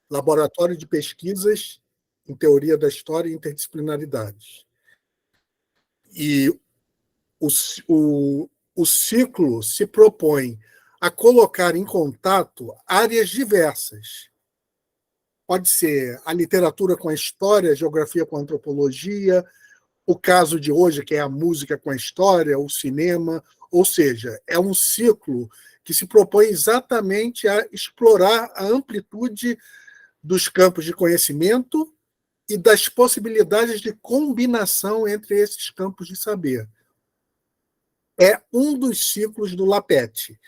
Laboratório de Pesquisas em Teoria da História e Interdisciplinaridades. E o ciclo se propõe a colocar em contato áreas diversas. Pode ser a literatura com a história, a geografia com a antropologia, o caso de hoje, que é a música com a história, o cinema, ou seja, é um ciclo que se propõe exatamente a explorar a amplitude dos campos de conhecimento e das possibilidades de combinação entre esses campos de saber. É um dos ciclos do LAPET,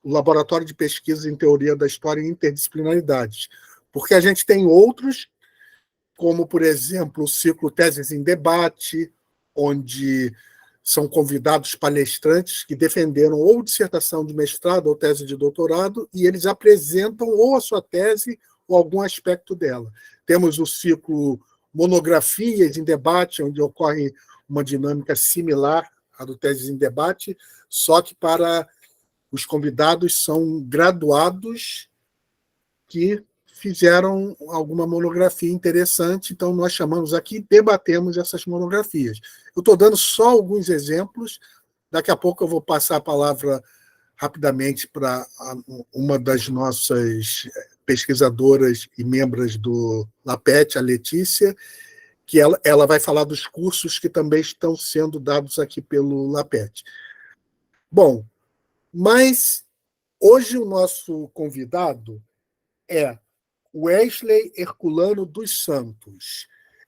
o Laboratório de Pesquisa em Teoria da História e Interdisciplinaridades, porque a gente tem outros, como, por exemplo, o ciclo Teses em Debate, onde são convidados palestrantes que defenderam ou dissertação de mestrado ou tese de doutorado, e eles apresentam ou a sua tese ou algum aspecto dela. Temos o ciclo Monografias em Debate, onde ocorre uma dinâmica similar à do Teses em Debate, só que para os convidados são graduados que fizeram alguma monografia interessante, então nós chamamos aqui e debatemos essas monografias. Eu estou dando só alguns exemplos, daqui a pouco eu vou passar a palavra rapidamente para uma das nossas pesquisadoras e membros do LAPET, a Letícia, que ela vai falar dos cursos que também estão sendo dados aqui pelo LAPET. Bom, mas hoje o nosso convidado é Wesley Herculano dos Santos.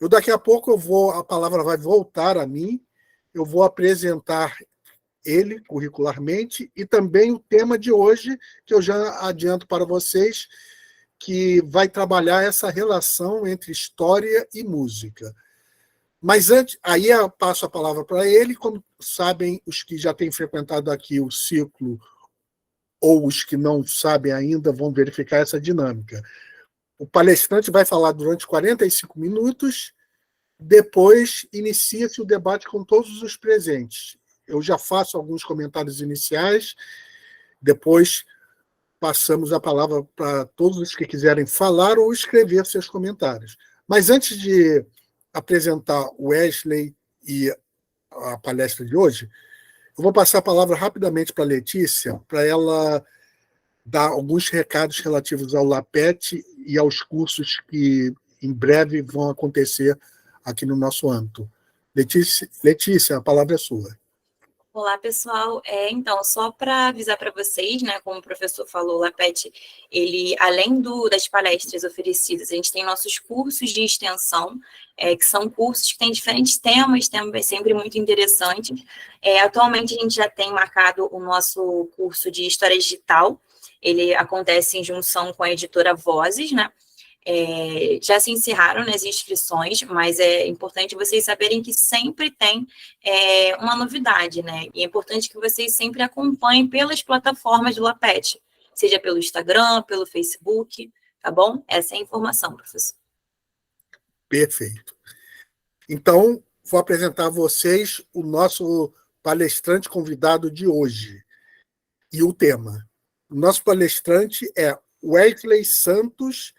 Daqui a pouco a palavra vai voltar a mim, eu vou apresentar ele curricularmente e também o tema de hoje, que eu já adianto para vocês, que vai trabalhar essa relação entre história e música. Mas antes, aí eu passo a palavra para ele, como sabem os que já têm frequentado aqui o ciclo, ou os que não sabem ainda, vão verificar essa dinâmica. O palestrante vai falar durante 45 minutos, depois inicia-se o debate com todos os presentes. Eu já faço alguns comentários iniciais, depois passamos a palavra para todos os que quiserem falar ou escrever seus comentários. Mas antes de apresentar o Wesley e a palestra de hoje, eu vou passar a palavra rapidamente para a Letícia, para ela dar alguns recados relativos ao LAPET e aos cursos que em breve vão acontecer aqui no nosso âmbito. Letícia, a palavra é sua. Olá, pessoal. Então, só para avisar para vocês, né, como o professor falou, o LAPET, ele, além das palestras oferecidas, a gente tem nossos cursos de extensão, que são cursos que têm diferentes temas sempre muito interessantes. Atualmente, a gente já tem marcado o nosso curso de História Digital, ele acontece em junção com a editora Vozes, né? Já se encerraram as inscrições, mas é importante vocês saberem que sempre tem uma novidade, né? E é importante que vocês sempre acompanhem pelas plataformas do LAPET, seja pelo Instagram, pelo Facebook, tá bom? Essa é a informação, professor. Perfeito. Então, vou apresentar a vocês o nosso palestrante convidado de hoje e o tema. O nosso palestrante é Wesley Santos.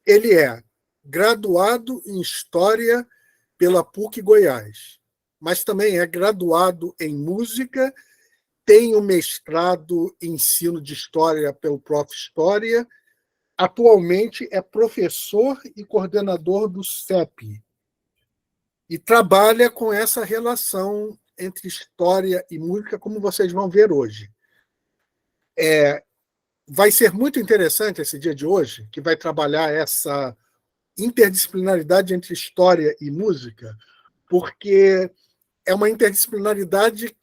Ele é graduado em História pela PUC Goiás, mas também é graduado em Música, tem um mestrado em Ensino de História pelo Prof. História, atualmente é professor e coordenador do CEP, e trabalha com essa relação entre história e música, como vocês vão ver hoje. Vai ser muito interessante esse dia de hoje, que vai trabalhar essa interdisciplinaridade entre história e música, porque é uma interdisciplinaridade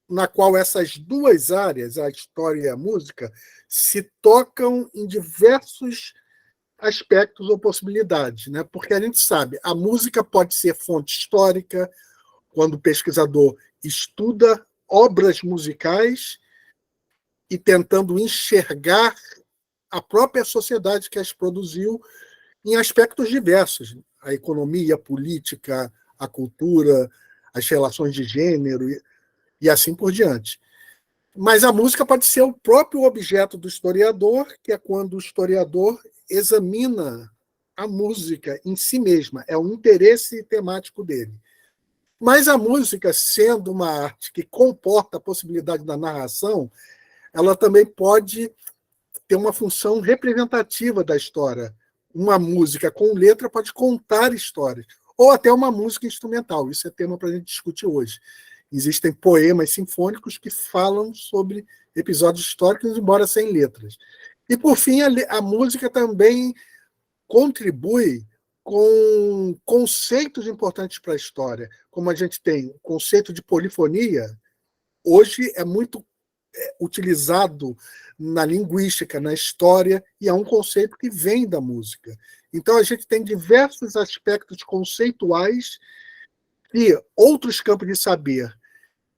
na qual essas duas áreas, a história e a música, se tocam em diversos aspectos ou possibilidades, né? Porque a gente sabe, a música pode ser fonte histórica, quando o pesquisador estuda obras musicais e tentando enxergar a própria sociedade que as produziu em aspectos diversos, a economia, a política, a cultura, as relações de gênero e assim por diante. Mas a música pode ser o próprio objeto do historiador, que é quando o historiador examina a música em si mesma, é o interesse temático dele. Mas a música, sendo uma arte que comporta a possibilidade da narração, ela também pode ter uma função representativa da história. Uma música com letra pode contar histórias, ou até uma música instrumental. Isso é tema para a gente discutir hoje. Existem poemas sinfônicos que falam sobre episódios históricos, embora sem letras. E, por fim, a música também contribui com conceitos importantes para a história. Como a gente tem o conceito de polifonia, hoje é muito utilizado na linguística, na história, e é um conceito que vem da música. Então, a gente tem diversos aspectos conceituais e outros campos de saber,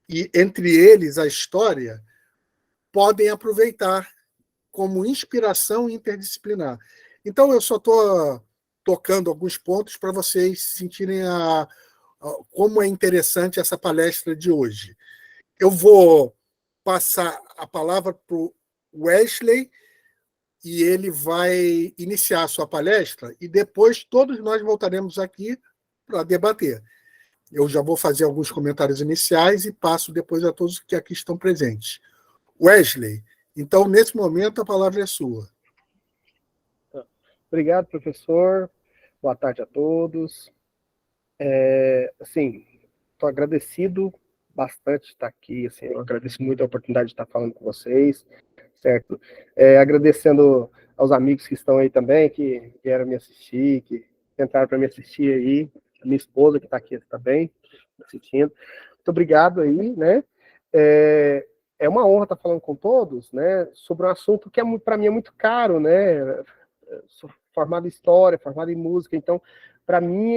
e entre eles a história, podem aproveitar como inspiração interdisciplinar. Então, eu só estou tocando alguns pontos para vocês sentirem como é interessante essa palestra de hoje. Eu vou passar a palavra para o Wesley e ele vai iniciar a sua palestra e depois todos nós voltaremos aqui para debater. Eu já vou fazer alguns comentários iniciais e passo depois a todos que aqui estão presentes. Wesley, então, nesse momento, a palavra é sua. Obrigado, professor. Boa tarde a todos. Assim, estou agradecido bastante de estar aqui. Assim, eu agradeço muito a oportunidade de estar falando com vocês, certo? Agradecendo aos amigos que estão aí também, que vieram me assistir, que tentaram para me assistir aí, a minha esposa que está aqui também, assistindo. Muito obrigado aí, né? É uma honra estar falando com todos, né, sobre um assunto que para mim é muito caro, né? Sou formado em história, formado em música, então, para mim,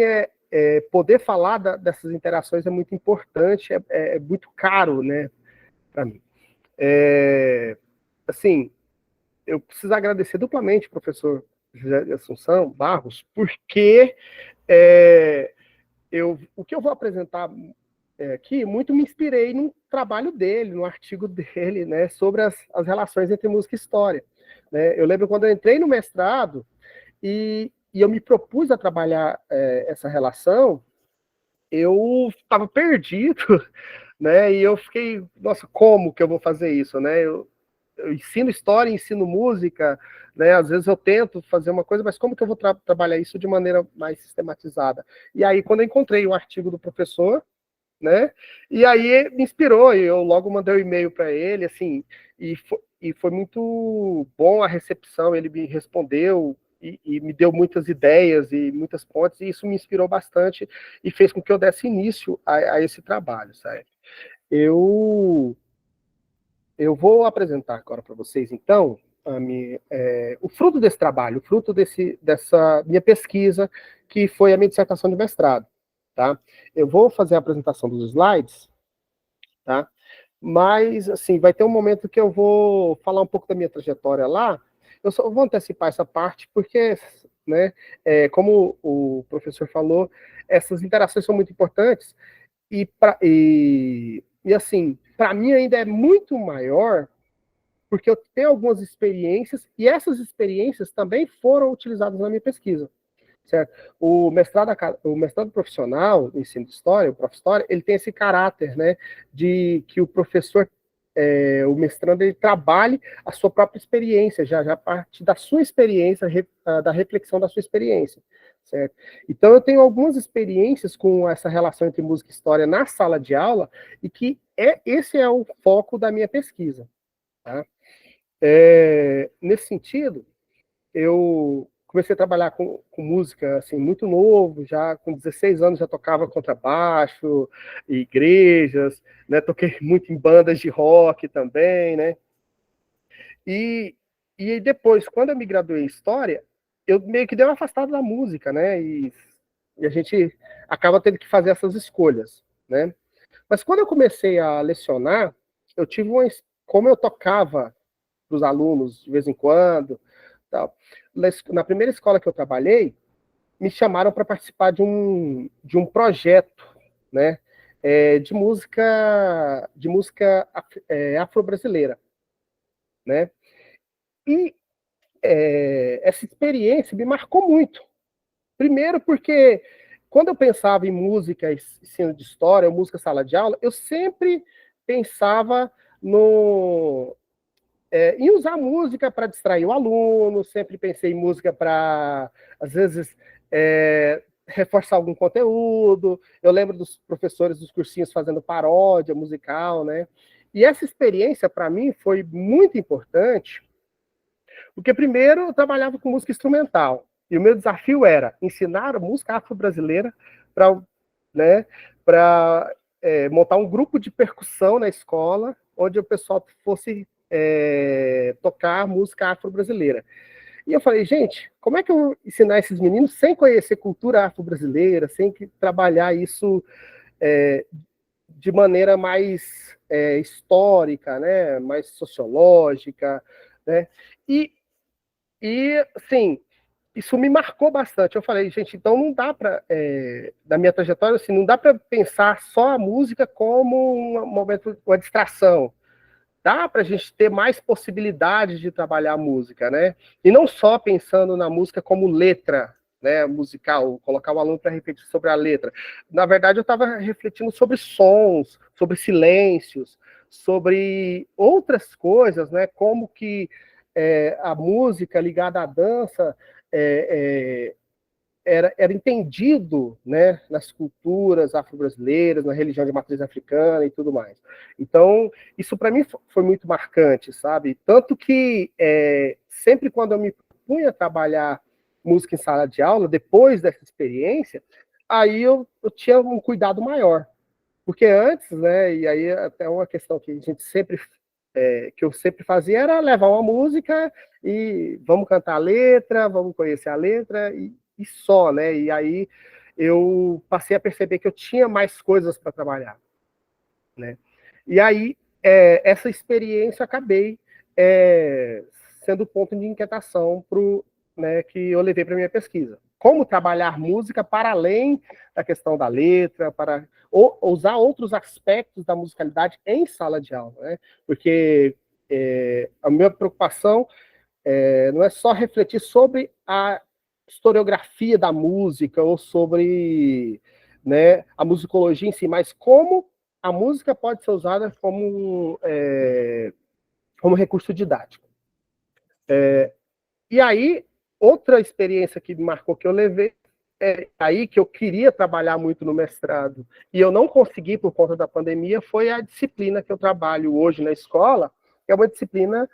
poder falar dessas interações é muito importante, é muito caro, né, para mim. Assim, eu preciso agradecer duplamente ao professor José de Assunção Barros, porque o que eu vou apresentar aqui, muito me inspirei no trabalho dele, no artigo dele, né, sobre as relações entre música e história. Né? Eu lembro quando eu entrei no mestrado e eu me propus a trabalhar essa relação, eu estava perdido, né, e eu fiquei, nossa, como que eu vou fazer isso, né? Eu ensino história, ensino música, né? Às vezes eu tento fazer uma coisa, mas como que eu vou trabalhar isso de maneira mais sistematizada? E aí, quando eu encontrei o artigo do professor, né? E aí me inspirou, e eu logo mandei um e-mail para ele, assim, e foi muito bom a recepção, ele me respondeu e me deu muitas ideias e muitas pontes, e isso me inspirou bastante e fez com que eu desse início a esse trabalho, sabe? Eu vou apresentar agora para vocês, então, o fruto desse trabalho, o fruto dessa minha pesquisa, que foi a minha dissertação de mestrado. Tá? Eu vou fazer a apresentação dos slides, tá? Mas, assim, vai ter um momento que eu vou falar um pouco da minha trajetória lá. Eu só vou antecipar essa parte porque, né, como o professor falou, essas interações são muito importantes e assim, para mim ainda é muito maior porque eu tenho algumas experiências e essas experiências também foram utilizadas na minha pesquisa. Certo? O mestrado profissional, o ensino de história, o prof. História, ele tem esse caráter, né, de que o professor, o mestrando, ele trabalhe a sua própria experiência, já parte da sua experiência, da reflexão da sua experiência, certo? Então, eu tenho algumas experiências com essa relação entre música e história na sala de aula, e que esse é o foco da minha pesquisa, tá? Nesse sentido, eu comecei a trabalhar com música, assim, muito novo, já com 16 anos já tocava contrabaixo, igrejas, né, toquei muito em bandas de rock também, né, e depois, quando eu me graduei em História, eu meio que dei uma afastada da música, né, e a gente acaba tendo que fazer essas escolhas, né, mas quando eu comecei a lecionar, eu tive como eu tocava para os alunos de vez em quando, tal. Na primeira escola que eu trabalhei, me chamaram para participar de um projeto, né, de música afro-brasileira, né, e essa experiência me marcou muito. Primeiro porque, quando eu pensava em música, ensino de história, ou música sala de aula, eu sempre pensava em usar música para distrair o aluno, sempre pensei em música para, às vezes, reforçar algum conteúdo. Eu lembro dos professores dos cursinhos fazendo paródia musical, né? E essa experiência, para mim, foi muito importante, porque, primeiro, eu trabalhava com música instrumental, e o meu desafio era ensinar a música afro-brasileira para, né, montar um grupo de percussão na escola, onde o pessoal fosse tocar música afro-brasileira. E eu falei, gente, como é que eu vou ensinar esses meninos sem conhecer cultura afro-brasileira, sem trabalhar isso de maneira mais histórica, né, mais sociológica, né? E assim, isso me marcou bastante. Eu falei, gente, então não dá para, da minha trajetória, assim, não dá para pensar só a música como um momento, uma distração. Dá para a gente ter mais possibilidades de trabalhar a música, né? E não só pensando na música como letra, né, musical, colocar o aluno para refletir sobre a letra. Na verdade, eu estava refletindo sobre sons, sobre silêncios, sobre outras coisas, né? Como que a música ligada à dança era entendido, né, nas culturas afro-brasileiras, na religião de matriz africana e tudo mais. Então, isso para mim foi muito marcante, sabe? Tanto que sempre quando eu me propunha a trabalhar música em sala de aula, depois dessa experiência, aí eu tinha um cuidado maior. Porque antes, né, e aí até uma questão que a gente sempre que eu sempre fazia era levar uma música e vamos cantar a letra, vamos conhecer a letra e só, né? E aí eu passei a perceber que eu tinha mais coisas para trabalhar, né? E aí essa experiência acabei sendo ponto de inquietação né, que eu levei para minha pesquisa. Como trabalhar música para além da questão da letra, para usar outros aspectos da musicalidade em sala de aula, né? Porque a minha preocupação não é só refletir sobre a historiografia da música ou sobre, né, a musicologia em si, mas como a música pode ser usada como recurso didático. E aí, outra experiência que me marcou, que eu levei, aí que eu queria trabalhar muito no mestrado, e eu não consegui por conta da pandemia, foi a disciplina que eu trabalho hoje na escola, que é uma disciplina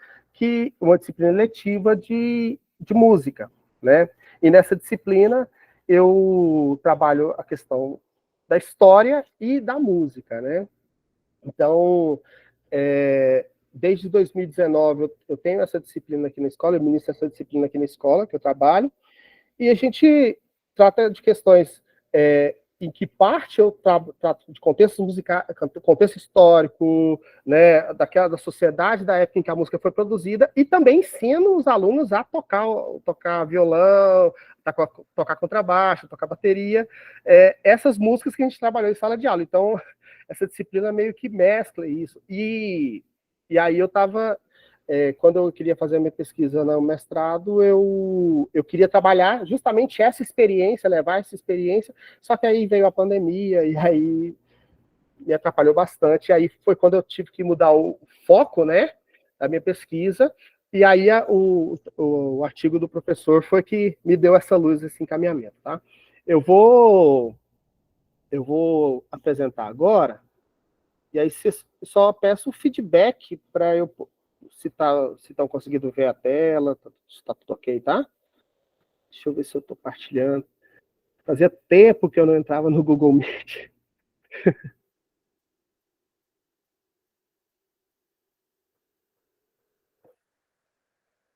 letiva de música, né? E nessa disciplina eu trabalho a questão da história e da música, né? Então, desde 2019 eu tenho essa disciplina aqui na escola, eu ministro essa disciplina aqui na escola, que eu trabalho, e a gente trata de questões em que parte eu trato de contexto musical, contexto histórico, né, da sociedade da época em que a música foi produzida, e também ensino os alunos a tocar violão, tocar contrabaixo, tocar bateria, essas músicas que a gente trabalhou em sala de aula. Então, essa disciplina meio que mescla isso. E aí eu estava... quando eu queria fazer a minha pesquisa no mestrado, eu queria trabalhar justamente essa experiência, levar essa experiência, só que aí veio a pandemia, e aí me atrapalhou bastante, e aí foi quando eu tive que mudar o foco, né, da minha pesquisa, e aí o artigo do professor foi que me deu essa luz, esse encaminhamento, tá? Eu vou apresentar agora, e aí só peço feedback para eu... se estão conseguindo ver a tela, se está tudo ok, tá? Deixa eu ver se eu estou partilhando. Fazia tempo que eu não entrava no Google Meet.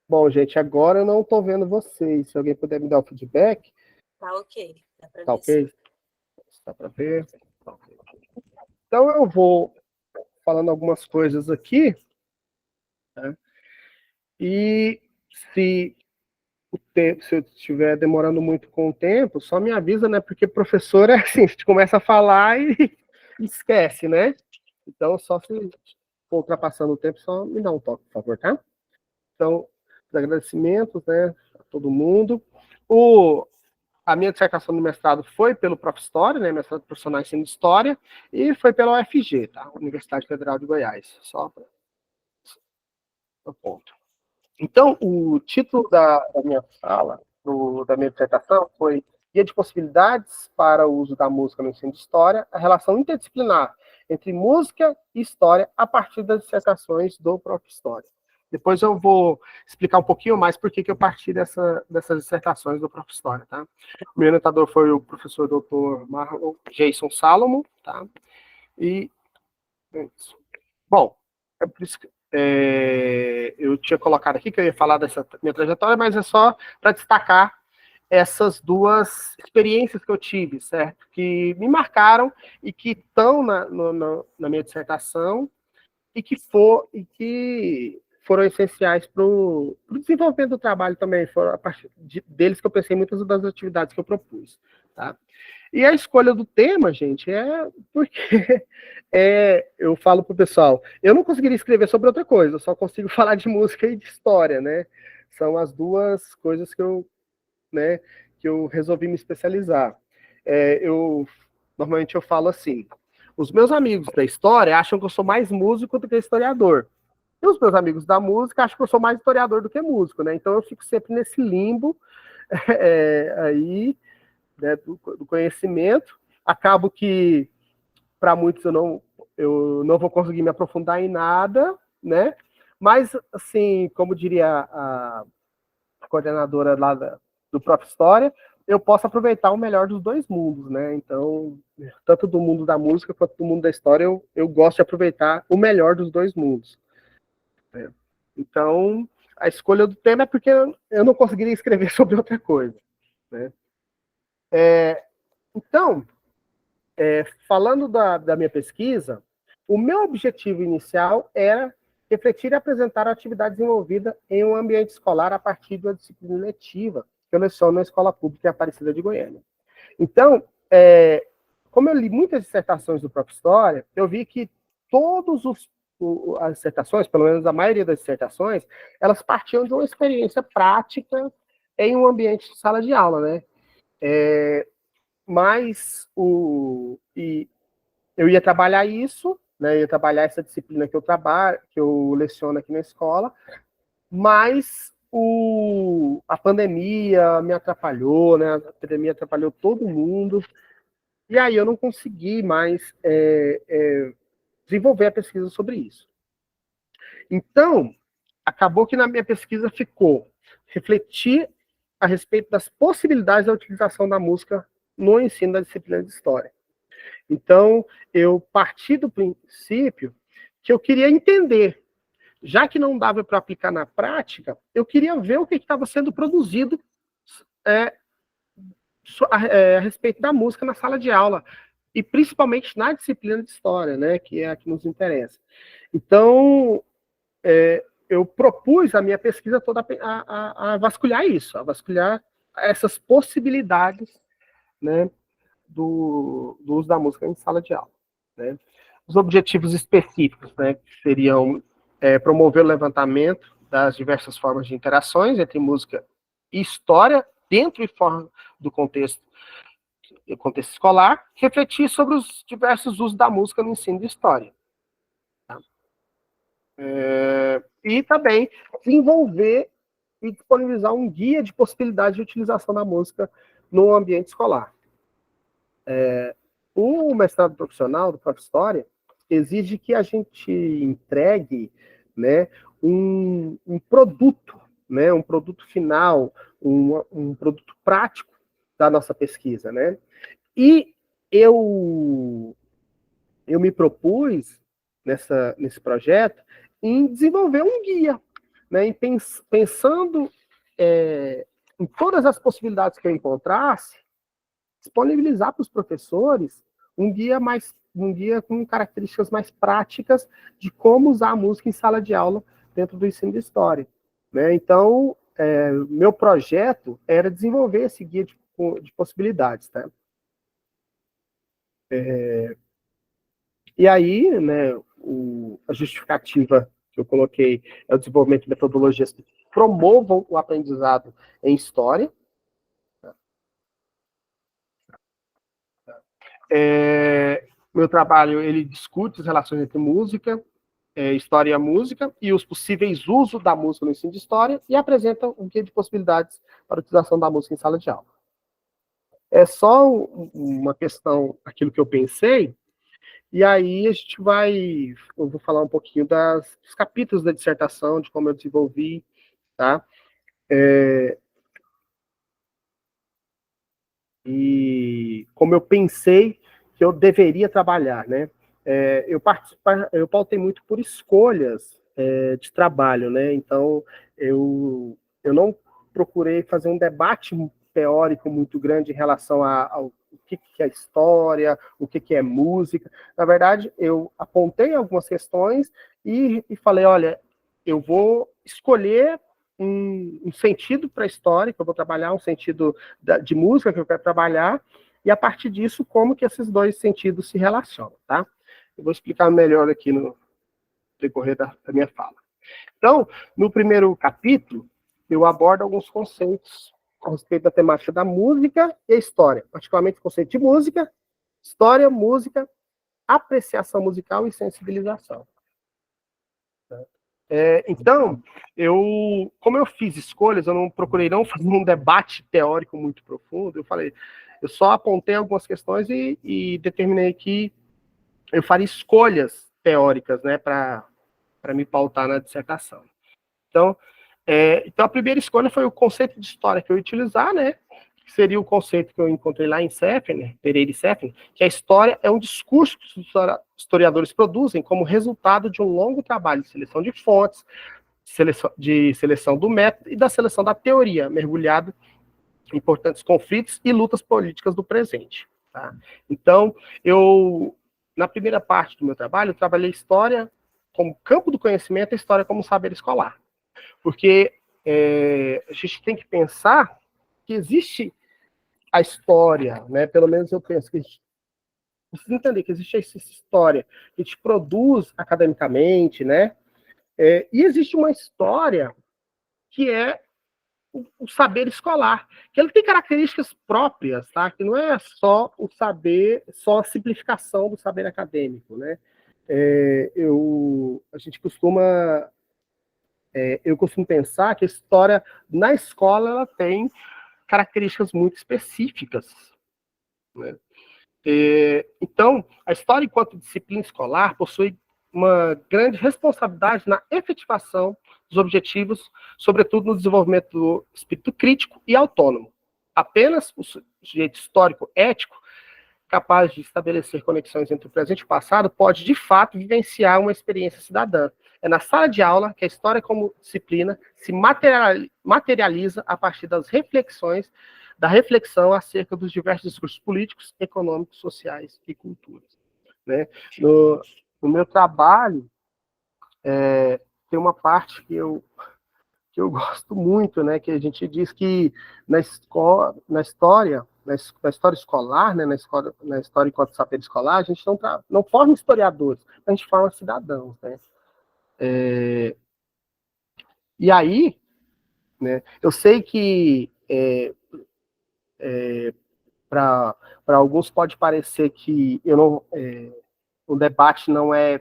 Bom, gente, agora eu não estou vendo vocês. Se alguém puder me dar o feedback. Tá ok. Dá pra tá ver, ok? sim. Dá para ver? Tá okay. Então eu vou falando algumas coisas aqui, né? E se eu estiver demorando muito com o tempo, só me avisa, né? Porque professor é assim, a gente começa a falar e esquece, né? Então, só se for ultrapassando o tempo, só me dá um toque, por favor, tá? Então, os agradecimentos, né, a todo mundo. A minha dissertação do mestrado foi pelo Prof. História, né, mestrado profissional em ensino de História, e foi pela UFG, tá, Universidade Federal de Goiás, só para o ponto. Então, o título da minha fala, da minha dissertação, foi Guia de Possibilidades para o Uso da Música no Ensino de História, a relação interdisciplinar entre música e história a partir das dissertações do Prof. História. Depois eu vou explicar um pouquinho mais por que eu parti dessas dissertações do Prof. História, tá? O meu orientador foi o professor Dr. Marlon Jason Salomon, tá? E é isso. Bom, é por isso que eu tinha colocado aqui que eu ia falar dessa minha trajetória, mas é só para destacar essas duas experiências que eu tive, certo? Que me marcaram e que estão na minha dissertação e que foram essenciais para o desenvolvimento do trabalho também. Foram a partir deles que eu pensei em muitas das atividades que eu propus, tá? E a escolha do tema, gente, é porque eu falo para o pessoal, eu não conseguiria escrever sobre outra coisa, eu só consigo falar de música e de história, né? São as duas coisas que eu resolvi me especializar. Normalmente eu falo assim, os meus amigos da história acham que eu sou mais músico do que historiador. E os meus amigos da música acham que eu sou mais historiador do que músico, né? Então eu fico sempre nesse limbo aí, né, do conhecimento. Acabo que, para muitos, eu não vou conseguir me aprofundar em nada, né? Mas, assim, como diria a coordenadora lá do Prof. História, eu posso aproveitar o melhor dos dois mundos, né? Então, tanto do mundo da música quanto do mundo da história, eu gosto de aproveitar o melhor dos dois mundos. Né? Então, a escolha do tema é porque eu não conseguiria escrever sobre outra coisa. Né? Então, falando da minha pesquisa, o meu objetivo inicial era refletir e apresentar a atividade desenvolvida em um ambiente escolar a partir de uma disciplina letiva que eu leciono na Escola Pública Aparecida de Goiânia. Então, como eu li muitas dissertações do Prof. História, eu vi que todas as dissertações, pelo menos a maioria das dissertações, elas partiam de uma experiência prática em um ambiente de sala de aula, né? Mas eu ia trabalhar isso, né? Eu ia trabalhar essa disciplina que eu leciono aqui na escola, mas a pandemia me atrapalhou, né? A pandemia atrapalhou todo mundo, e aí eu não consegui mais desenvolver a pesquisa sobre isso. Então, acabou que na minha pesquisa ficou refletir a respeito das possibilidades da utilização da música no ensino da disciplina de História. Então, eu parti do princípio que eu queria entender, já que não dava para aplicar na prática, eu queria ver o que estava sendo produzido a respeito da música na sala de aula, e principalmente na disciplina de História, né, que é a que nos interessa. Então, eu propus a minha pesquisa toda a vasculhar isso, a vasculhar essas possibilidades, né, do uso da música em sala de aula. Né? Os objetivos específicos, né, seriam promover o levantamento das diversas formas de interações entre música e história, dentro e fora do contexto escolar, refletir sobre os diversos usos da música no ensino de história. Tá? E também desenvolver e disponibilizar um guia de possibilidade de utilização da música no ambiente escolar. O mestrado profissional do Prof. História exige que a gente entregue, né, um produto, né, um produto final, um produto prático da nossa pesquisa, né? E eu me propus nesse projeto em desenvolver um guia, né, pensando em todas as possibilidades que eu encontrasse, disponibilizar para os professores um guia com características mais práticas de como usar a música em sala de aula dentro do ensino de história. Né? Então, meu projeto era desenvolver esse guia de possibilidades. Tá? E aí, né, a justificativa que eu coloquei é o desenvolvimento de metodologias promovam o aprendizado em história. Meu trabalho, ele discute as relações entre música, história e a música, e os possíveis usos da música no ensino de história, e apresenta um guia de possibilidades para a utilização da música em sala de aula. É só uma questão, aquilo que eu pensei, e aí eu vou falar um pouquinho dos capítulos da dissertação, de como eu desenvolvi, tá? E como eu pensei que eu deveria trabalhar, né? Eu pautei muito por escolhas de trabalho, né? Então, eu não procurei fazer um debate teórico muito grande em relação ao que é história, o que é música. Na verdade, eu apontei algumas questões e falei, olha, eu vou escolher um sentido para a história, que eu vou trabalhar, um sentido de música que eu quero trabalhar, e a partir disso, como que esses dois sentidos se relacionam, tá? Eu vou explicar melhor aqui no decorrer da minha fala. Então, no primeiro capítulo, eu abordo alguns conceitos a respeito da temática da música e a história, particularmente o conceito de música, história, música, apreciação musical e sensibilização. Então, como eu fiz escolhas, eu não procurei não fazer um debate teórico muito profundo, eu só apontei algumas questões e determinei que eu faria escolhas teóricas, né, para me pautar na dissertação. Então, a primeira escolha foi o conceito de história que eu ia utilizar, né, que seria o conceito que eu encontrei lá em Seffner, Pereira e Seffner, que a história é um discurso que os historiadores produzem como resultado de um longo trabalho de seleção de fontes, de seleção do método e da seleção da teoria, mergulhado em importantes conflitos e lutas políticas do presente. Tá? Então, na primeira parte do meu trabalho, eu trabalhei história como campo do conhecimento e história como saber escolar. Porque a gente tem que pensar que existe a história, né? Pelo menos eu penso que a gente precisa entender que existe essa história que a gente produz academicamente, né? E existe uma história que é o saber escolar, que ele tem características próprias, tá? Que não é só o saber, só a simplificação do saber acadêmico, né? A gente costuma eu costumo pensar que a história na escola ela tem características muito específicas, né? Então, a história enquanto disciplina escolar possui uma grande responsabilidade na efetivação dos objetivos, sobretudo no desenvolvimento do espírito crítico e autônomo. Apenas o sujeito histórico ético, capaz de estabelecer conexões entre o presente e o passado, pode, de fato, vivenciar uma experiência cidadã. É na sala de aula que a história como disciplina se materializa a partir da reflexão acerca dos diversos discursos políticos, econômicos, sociais e culturas. Né? No meu trabalho, tem uma parte que eu gosto muito, né, que a gente diz que na história escolar, né, na história enquanto saber escolar, a gente não forma historiadores, a gente forma cidadãos, né? E aí, né, eu sei que para alguns pode parecer que o debate não é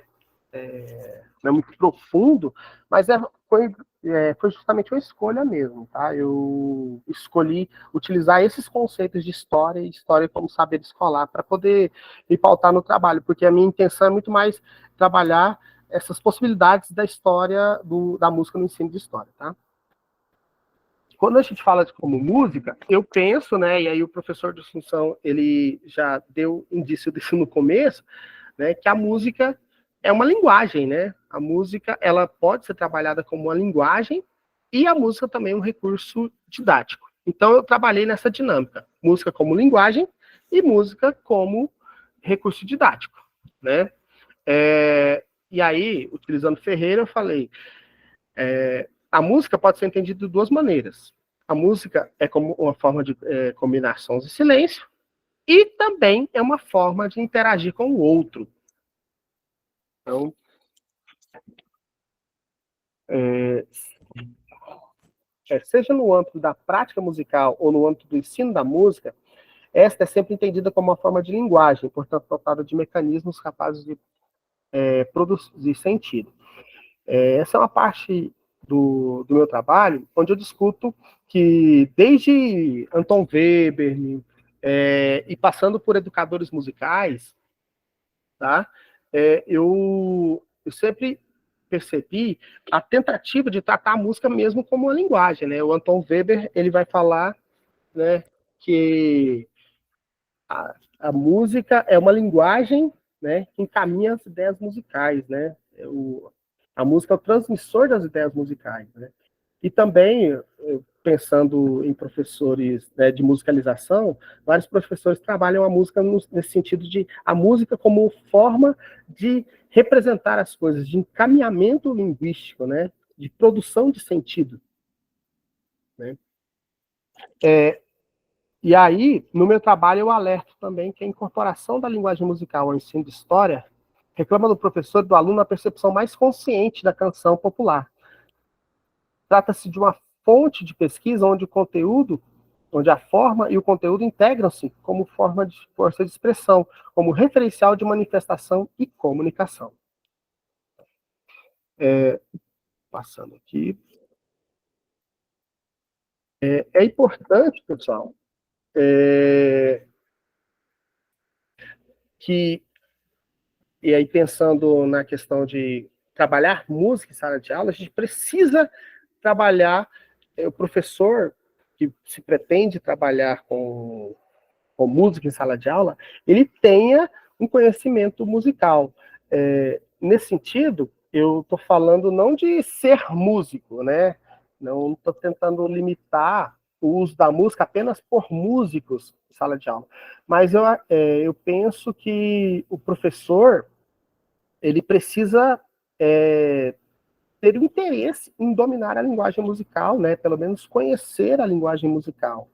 muito profundo, mas foi justamente uma escolha mesmo, tá? Eu escolhi utilizar esses conceitos de história e história como saber escolar para poder me pautar no trabalho, porque a minha intenção é muito mais trabalhar essas possibilidades da história da música no ensino de história, tá? Quando a gente fala de como música, eu penso, né, e aí o professor de Assunção, ele já deu indício disso no começo, né, que a música é uma linguagem, né? A música, ela pode ser trabalhada como uma linguagem e a música também é um recurso didático. Então, eu trabalhei nessa dinâmica. Música como linguagem e música como recurso didático, né? E aí, utilizando Ferreira, eu falei, a música pode ser entendida de duas maneiras. A música é como uma forma de combinar sons e silêncio e também é uma forma de interagir com o outro. Então, seja no âmbito da prática musical ou no âmbito do ensino da música, esta é sempre entendida como uma forma de linguagem, portanto, dotada de mecanismos capazes de produzir sentido. Essa é uma parte do meu trabalho, onde eu discuto que, desde Anton Webern, e passando por educadores musicais, tá? Eu sempre percebi a tentativa de tratar a música mesmo como uma linguagem, né? O Anton Weber, ele vai falar, né, que a música é uma linguagem, né, que encaminha as ideias musicais, né? A música é o transmissor das ideias musicais, né? E também, pensando em professores, né, de musicalização, vários professores trabalham a música nesse sentido de a música como forma de representar as coisas, de encaminhamento linguístico, né, de produção de sentido, né? E aí, no meu trabalho, eu alerto também que a incorporação da linguagem musical ao ensino de história reclama do professor e do aluno a percepção mais consciente da canção popular. Trata-se de uma fonte de pesquisa onde a forma e o conteúdo integram-se como forma de força de expressão, como referencial de manifestação e comunicação. Passando aqui. É importante, pessoal, que, e aí pensando na questão de trabalhar música em sala de aula, a gente precisa trabalhar, o professor que se pretende trabalhar com música em sala de aula, ele tenha um conhecimento musical. Nesse sentido, eu estou falando não de ser músico, né? Não estou tentando limitar o uso da música apenas por músicos em sala de aula. Mas eu penso que o professor, ele precisa ter um interesse em dominar a linguagem musical, né? Pelo menos conhecer a linguagem musical,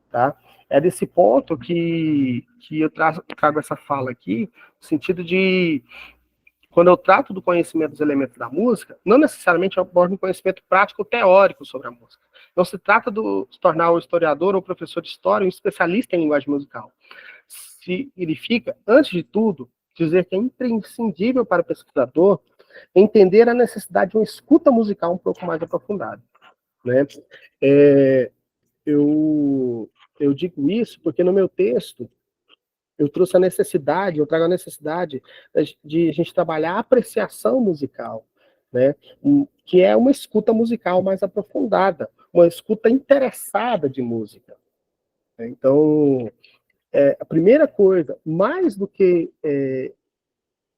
tá? É desse ponto que eu trago essa fala aqui, no sentido de, quando eu trato do conhecimento dos elementos da música, não necessariamente eu abordo um conhecimento prático teórico sobre a música. Não se trata de se tornar um historiador ou professor de história, um especialista em linguagem musical. Significa, antes de tudo, dizer que é imprescindível para o pesquisador entender a necessidade de uma escuta musical um pouco mais aprofundada, né? Eu digo isso porque no meu texto eu trago a necessidade de a gente trabalhar a apreciação musical, né? Que é uma escuta musical mais aprofundada, uma escuta interessada de música. Então, a primeira coisa, mais do que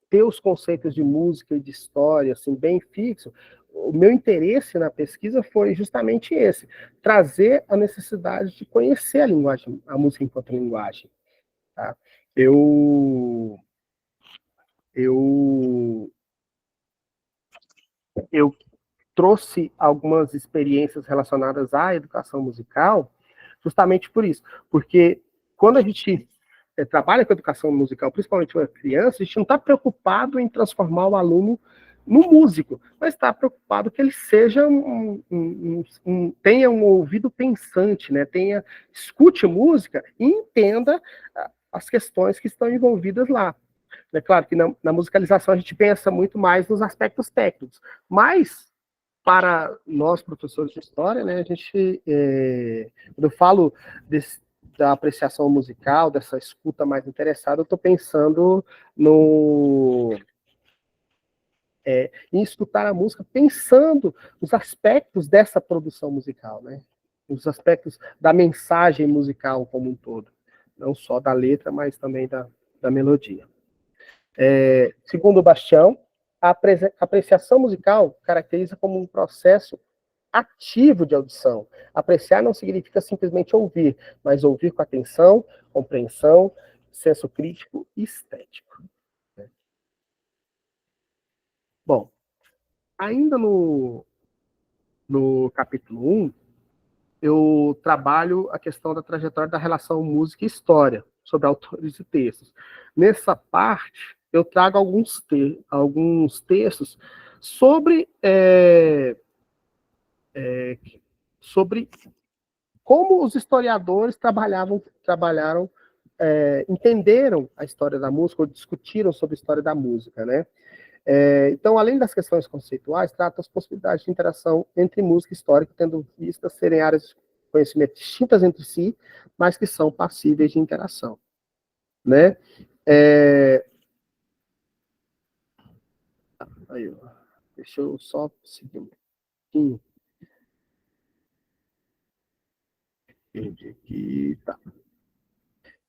ter os conceitos de música e de história assim, bem fixos, o meu interesse na pesquisa foi justamente esse, trazer a necessidade de conhecer a linguagem, a música enquanto linguagem. Tá? Eu trouxe algumas experiências relacionadas à educação musical, justamente por isso, porque quando a gente trabalha com educação musical, principalmente para criança, a gente não está preocupado em transformar o aluno num músico, mas está preocupado que ele seja tenha um ouvido pensante, né? Escute música e entenda as questões que estão envolvidas lá. É claro que na musicalização a gente pensa muito mais nos aspectos técnicos, mas para nós, professores de história, né, a gente, quando eu falo da apreciação musical, dessa escuta mais interessada, eu estou pensando em escutar a música, pensando nos aspectos dessa produção musical, né, os aspectos da mensagem musical como um todo, não só da letra, mas também da melodia. Segundo Bastião, a apreciação musical caracteriza como um processo ativo de audição. Apreciar não significa simplesmente ouvir, mas ouvir com atenção, compreensão, senso crítico e estético. Bom, ainda no capítulo 1, eu trabalho a questão da trajetória da relação música e história, sobre autores e textos. Nessa parte, eu trago alguns textos sobre sobre como os historiadores entenderam a história da música, ou discutiram sobre a história da música, né? Então, além das questões conceituais, trata as possibilidades de interação entre música e história, tendo vistas serem áreas de conhecimento distintas entre si, mas que são passíveis de interação, né? Aí, deixa eu só seguir um pouquinho. Aqui, tá.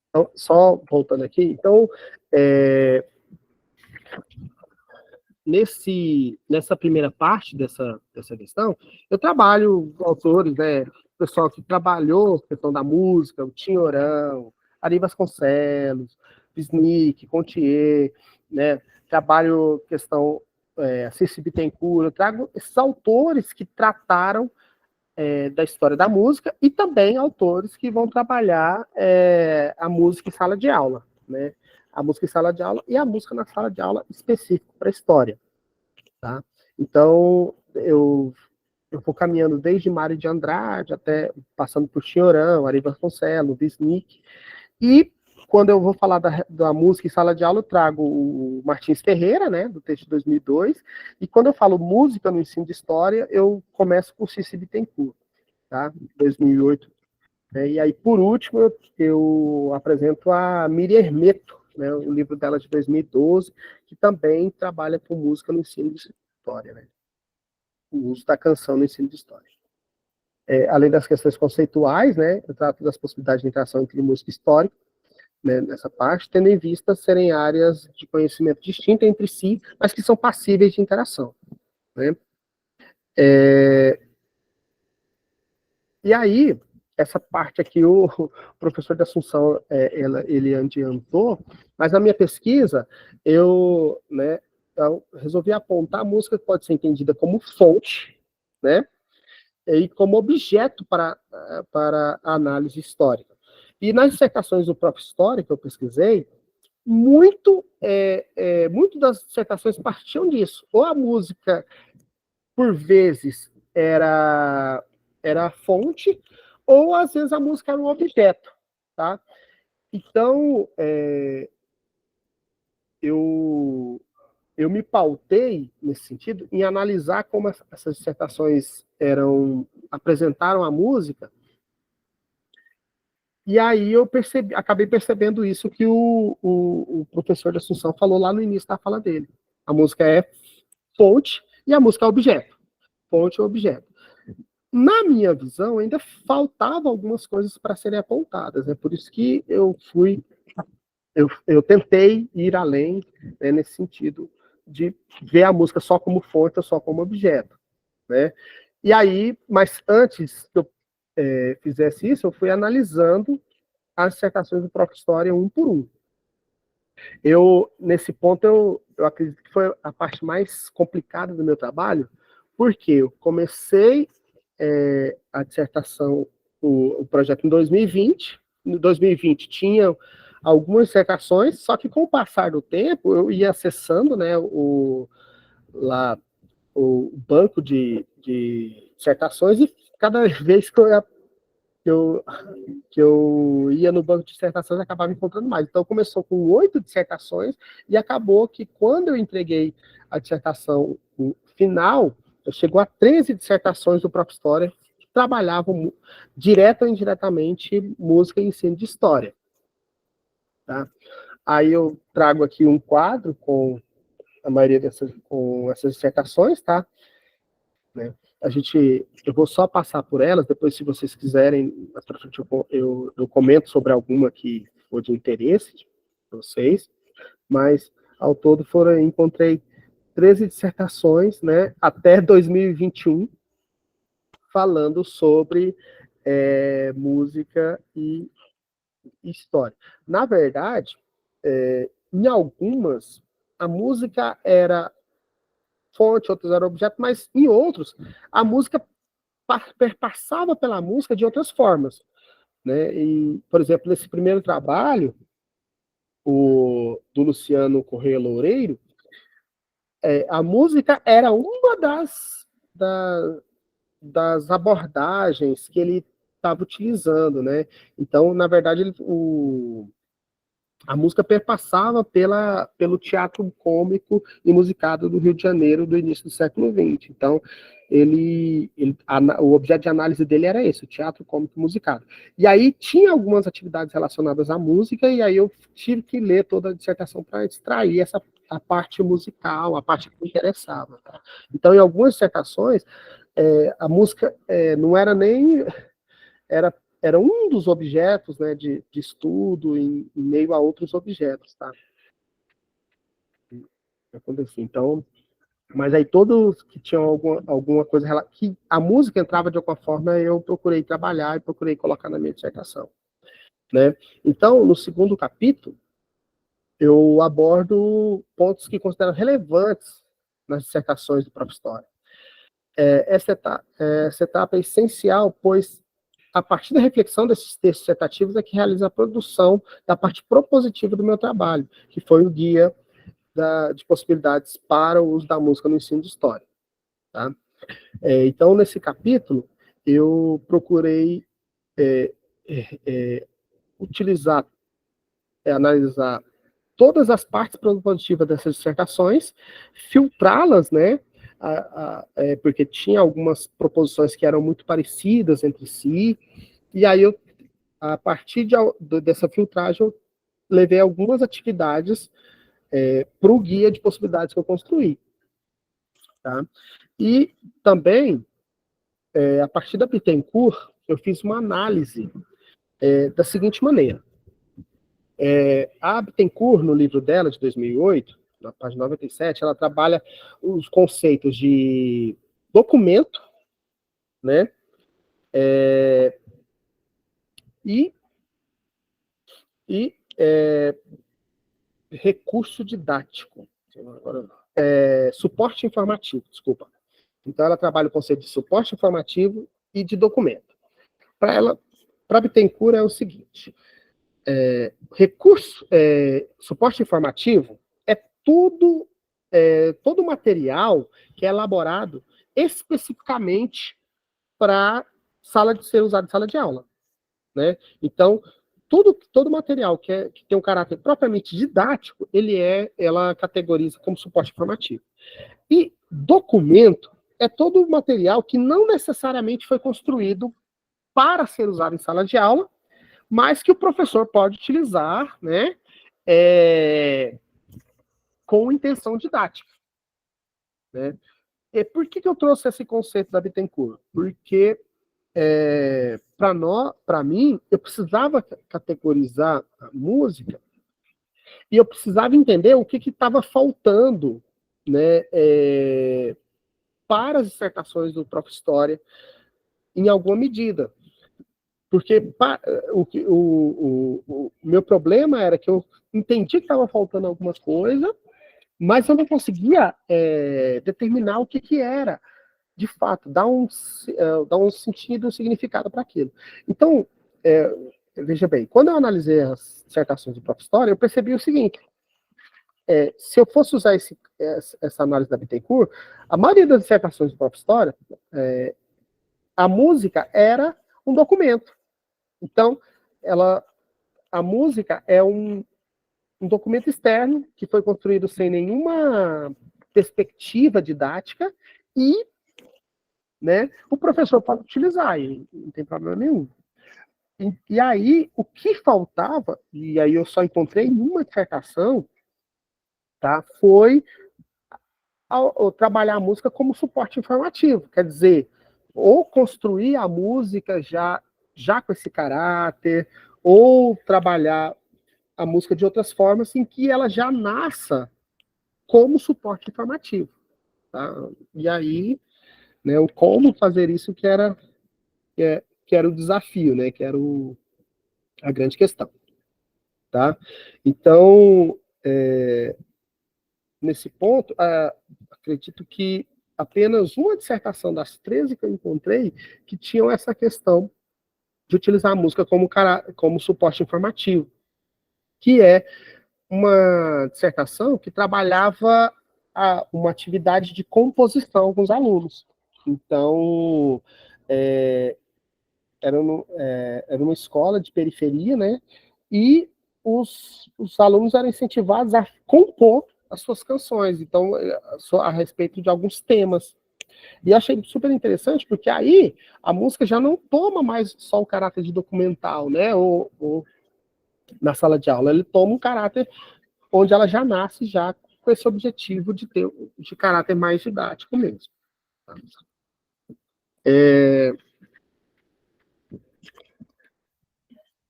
Então, só voltando aqui, então, nessa primeira parte dessa questão, eu trabalho com autores, né, pessoal que trabalhou a questão da música, o Tinhorão, Ari Vasconcelos, Wisnik, Contier, né, trabalho questão Cici Bittencourt, eu trago esses autores que trataram da história da música e também autores que vão trabalhar a música em sala de aula, né? A música em sala de aula e a música na sala de aula específico para a história, tá? Então, eu vou caminhando desde Mário de Andrade até passando por Tinhorão, Ari Vasconcelos, Wisnik, e quando eu vou falar da música em sala de aula, eu trago o Martins Ferreira, né, do texto de 2002, e quando eu falo música no ensino de história, eu começo com Cici Bittencourt, tá, 2008. E aí, por último, eu apresento a Miriam Hermeto, né, o livro dela de 2012, que também trabalha com música no ensino de história, né, o uso da canção no ensino de história. Além das questões conceituais, né, eu trato das possibilidades de interação entre música e história, né, nessa parte, tendo em vista serem áreas de conhecimento distintas entre si, mas que são passíveis de interação, né? E aí, essa parte aqui, o professor de Assunção, ele adiantou, mas na minha pesquisa, eu resolvi apontar a música que pode ser entendida como fonte, né, e como objeto para a análise histórica. E nas dissertações do próprio História, que eu pesquisei, muito das dissertações partiam disso. Ou a música, por vezes, era a fonte, ou às vezes a música era um objeto, tá? Então, eu me pautei, nesse sentido, em analisar como essas dissertações apresentaram a música. E aí eu acabei percebendo isso que o professor de Assunção falou lá no início da fala dele. A música é fonte e a música é objeto. Fonte e objeto. Na minha visão, ainda faltavam algumas coisas para serem apontadas. É por isso que eu tentei ir além, né, nesse sentido de ver a música só como fonte ou só como objeto, né? E aí, mas antes que eu fizesse isso, eu fui analisando as dissertações do Prof. História um por um. Nesse ponto, eu acredito que foi a parte mais complicada do meu trabalho, porque eu comecei a dissertação, o projeto em 2020. Em 2020 tinha algumas dissertações, só que com o passar do tempo, eu ia acessando, né, o banco de dissertações, e cada vez que eu ia no banco de dissertações, eu acabava encontrando mais. Então, começou com 8 dissertações, e acabou que, quando eu entreguei a dissertação final, chegou a 13 dissertações do próprio História, que trabalhavam direto ou indiretamente música e ensino de história. Tá? Aí eu trago aqui um quadro com a maioria com essas dissertações, tá? Né? Eu vou só passar por elas, depois, se vocês quiserem, eu comento sobre alguma que for de interesse de vocês, mas ao todo encontrei 13 dissertações, né, até 2021, falando sobre música e história. Na verdade, em algumas, a música era fonte, outros eram objeto, mas em outros, a música perpassava pela música de outras formas, né? E, por exemplo, nesse primeiro trabalho, do Luciano Correia Loureiro, a música era uma das abordagens que ele estava utilizando, né? Então, na verdade, a música perpassava pelo teatro cômico e musicado do Rio de Janeiro do início do século XX. Então, o objeto de análise dele era esse, o teatro cômico musicado. E aí tinha algumas atividades relacionadas à música, e aí eu tive que ler toda a dissertação para extrair a parte musical, a parte que me interessava. Tá? Então, em algumas dissertações, a música não era nem... Era um dos objetos, né, de estudo em meio a outros objetos, tá? Então, mas aí todos que tinham alguma coisa que a música entrava de alguma forma, eu procurei trabalhar e procurei colocar na minha dissertação, né? Então, no segundo capítulo, eu abordo pontos que considero relevantes nas dissertações do próprio História. Essa etapa é essencial, pois a partir da reflexão desses textos dissertativos é que realiza a produção da parte propositiva do meu trabalho, que foi o guia de possibilidades para o uso da música no ensino de história. Tá? Então, nesse capítulo, eu procurei analisar todas as partes propositivas dessas dissertações, filtrá-las, né? Porque tinha algumas proposições que eram muito parecidas entre si, e aí a partir dessa filtragem, eu levei algumas atividades para o guia de possibilidades que eu construí. Tá? E também, a partir da Bittencourt, eu fiz uma análise da seguinte maneira. A Bittencourt, no livro dela, de 2008, na página 97, ela trabalha os conceitos de documento, né? Recurso didático. Suporte informativo, desculpa. Então, ela trabalha o conceito de suporte informativo e de documento. Para Bittencourt é o seguinte: suporte informativo é todo material que é elaborado especificamente para ser usado em sala de aula, né? Então, todo material que tem um caráter propriamente didático, ela categoriza como suporte informativo. E documento é todo material que não necessariamente foi construído para ser usado em sala de aula, mas que o professor pode utilizar, né, com intenção didática. Né? E por que eu trouxe esse conceito da Bittencourt? Porque, para mim, eu precisava categorizar a música e eu precisava entender o que estava faltando, né, para as dissertações do Prof. História, em alguma medida. Porque o meu problema era que eu entendi que estava faltando alguma coisa, mas eu não conseguia determinar o que era, de fato, dar um sentido, um significado para aquilo. Então, veja bem, quando eu analisei as dissertações do Prof. História, eu percebi o seguinte: se eu fosse usar essa análise da Bittencourt, a maioria das dissertações do Prof. História, a música era um documento. Então, a música é um documento externo que foi construído sem nenhuma perspectiva didática e, né, o professor pode utilizar, e não tem problema nenhum. E aí, o que faltava, e aí eu só encontrei numa dissertação, tá, foi trabalhar a música como suporte informativo, quer dizer, ou construir a música já com esse caráter, ou trabalhar a música de outras formas em que ela já nasça como suporte informativo. Tá? E aí, né, o como fazer isso que era o desafio, né, que era a grande questão. Tá? Então, nesse ponto, acredito que apenas uma dissertação das 13 que eu encontrei que tinham essa questão de utilizar a música como suporte informativo, que é uma dissertação que trabalhava uma atividade de composição com os alunos. Então, era uma escola de periferia, né? E os alunos eram incentivados a compor as suas canções, então, a respeito de alguns temas. E achei super interessante, porque aí a música já não toma mais só o caráter de documental, né? Ou na sala de aula, ele toma um caráter onde ela já nasce já com esse objetivo de ter de caráter mais didático mesmo.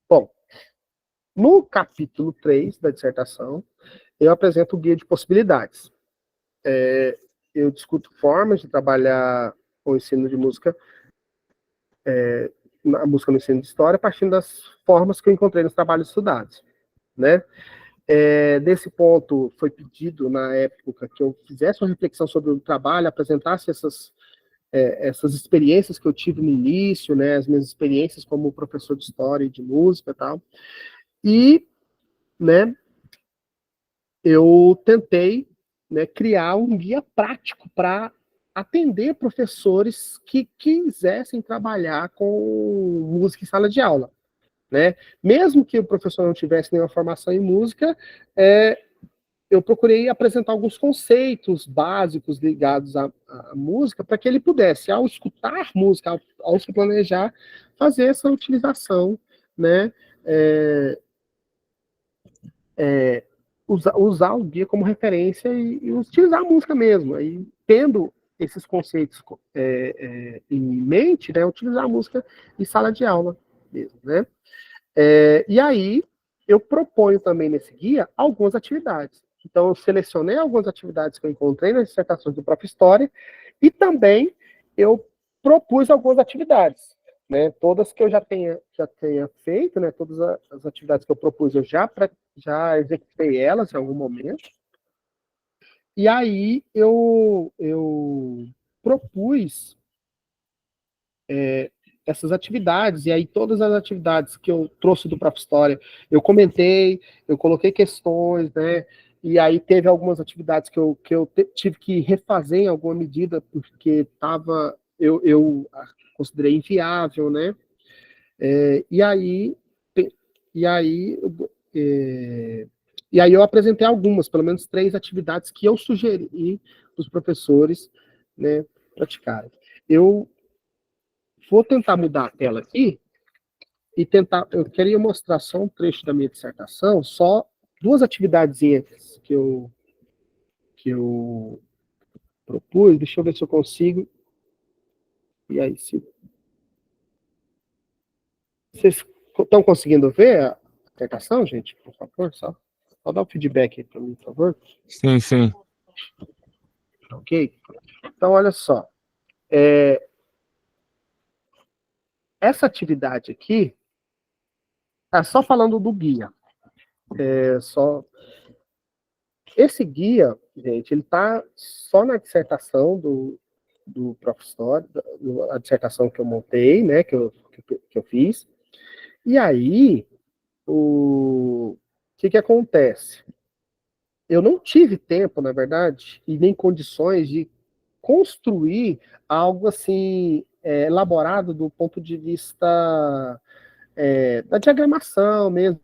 Bom, no capítulo 3 da dissertação, eu apresento o guia de possibilidades. Eu discuto formas de trabalhar o ensino de música, a música no ensino de história, partindo das formas que eu encontrei nos trabalhos estudados, né? Desse ponto, foi pedido, na época, que eu fizesse uma reflexão sobre o trabalho, apresentasse essas experiências que eu tive no início, né, as minhas experiências como professor de história e de música e tal. E, né, eu tentei, né, criar um guia prático para atender professores que quisessem trabalhar com música em sala de aula, né? Mesmo que o professor não tivesse nenhuma formação em música, eu procurei apresentar alguns conceitos básicos ligados à música para que ele pudesse, ao escutar música, ao se planejar, fazer essa utilização, né? Usar o guia como referência e utilizar a música mesmo. E tendo esses conceitos em mente, né, utilizar a música em sala de aula mesmo, né? E aí, eu proponho também nesse guia algumas atividades. Então, eu selecionei algumas atividades que eu encontrei nas dissertações do Prof. História e também eu propus algumas atividades, né? Todas que eu já tenha feito, né? Todas as atividades que eu propus, eu já executei elas em algum momento. E aí, eu propus essas atividades, e aí todas as atividades que eu trouxe do Prof. História, eu comentei, eu coloquei questões, né, e aí teve algumas atividades que eu tive que refazer em alguma medida, porque eu considerei inviável, né, e aí eu apresentei algumas, pelo menos 3 atividades que eu sugeri para os professores, né, praticarem. Eu vou tentar mudar a tela aqui e tentar. Eu queria mostrar só um trecho da minha dissertação, só 2 atividades que eu propus. Deixa eu ver se eu consigo. E aí, se vocês estão conseguindo ver a dissertação, gente? Por favor, só dá um feedback aí para mim, por favor. Sim, sim. Ok? Então, olha só. Essa atividade aqui é só falando do guia. Esse guia, gente, ele está só na dissertação do Prof. História, a dissertação que eu montei, né, que eu fiz. E aí, o que acontece? Eu não tive tempo, na verdade, e nem condições de construir algo assim, elaborado do ponto de vista da diagramação mesmo.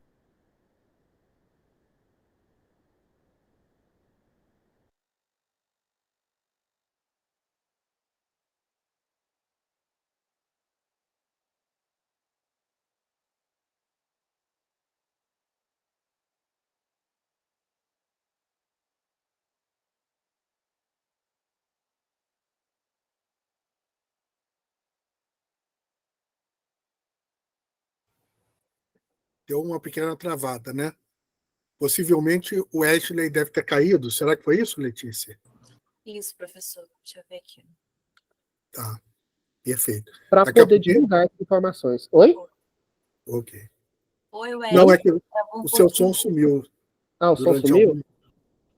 Deu uma pequena travada, né? Possivelmente o Ashley deve ter caído. Será que foi isso, Letícia? Isso, professor. Deixa eu ver aqui. Tá, perfeito. Para poder divulgar essas informações. Oi? Ok. Oi, Não, é que um o seu som sumiu o som sumiu?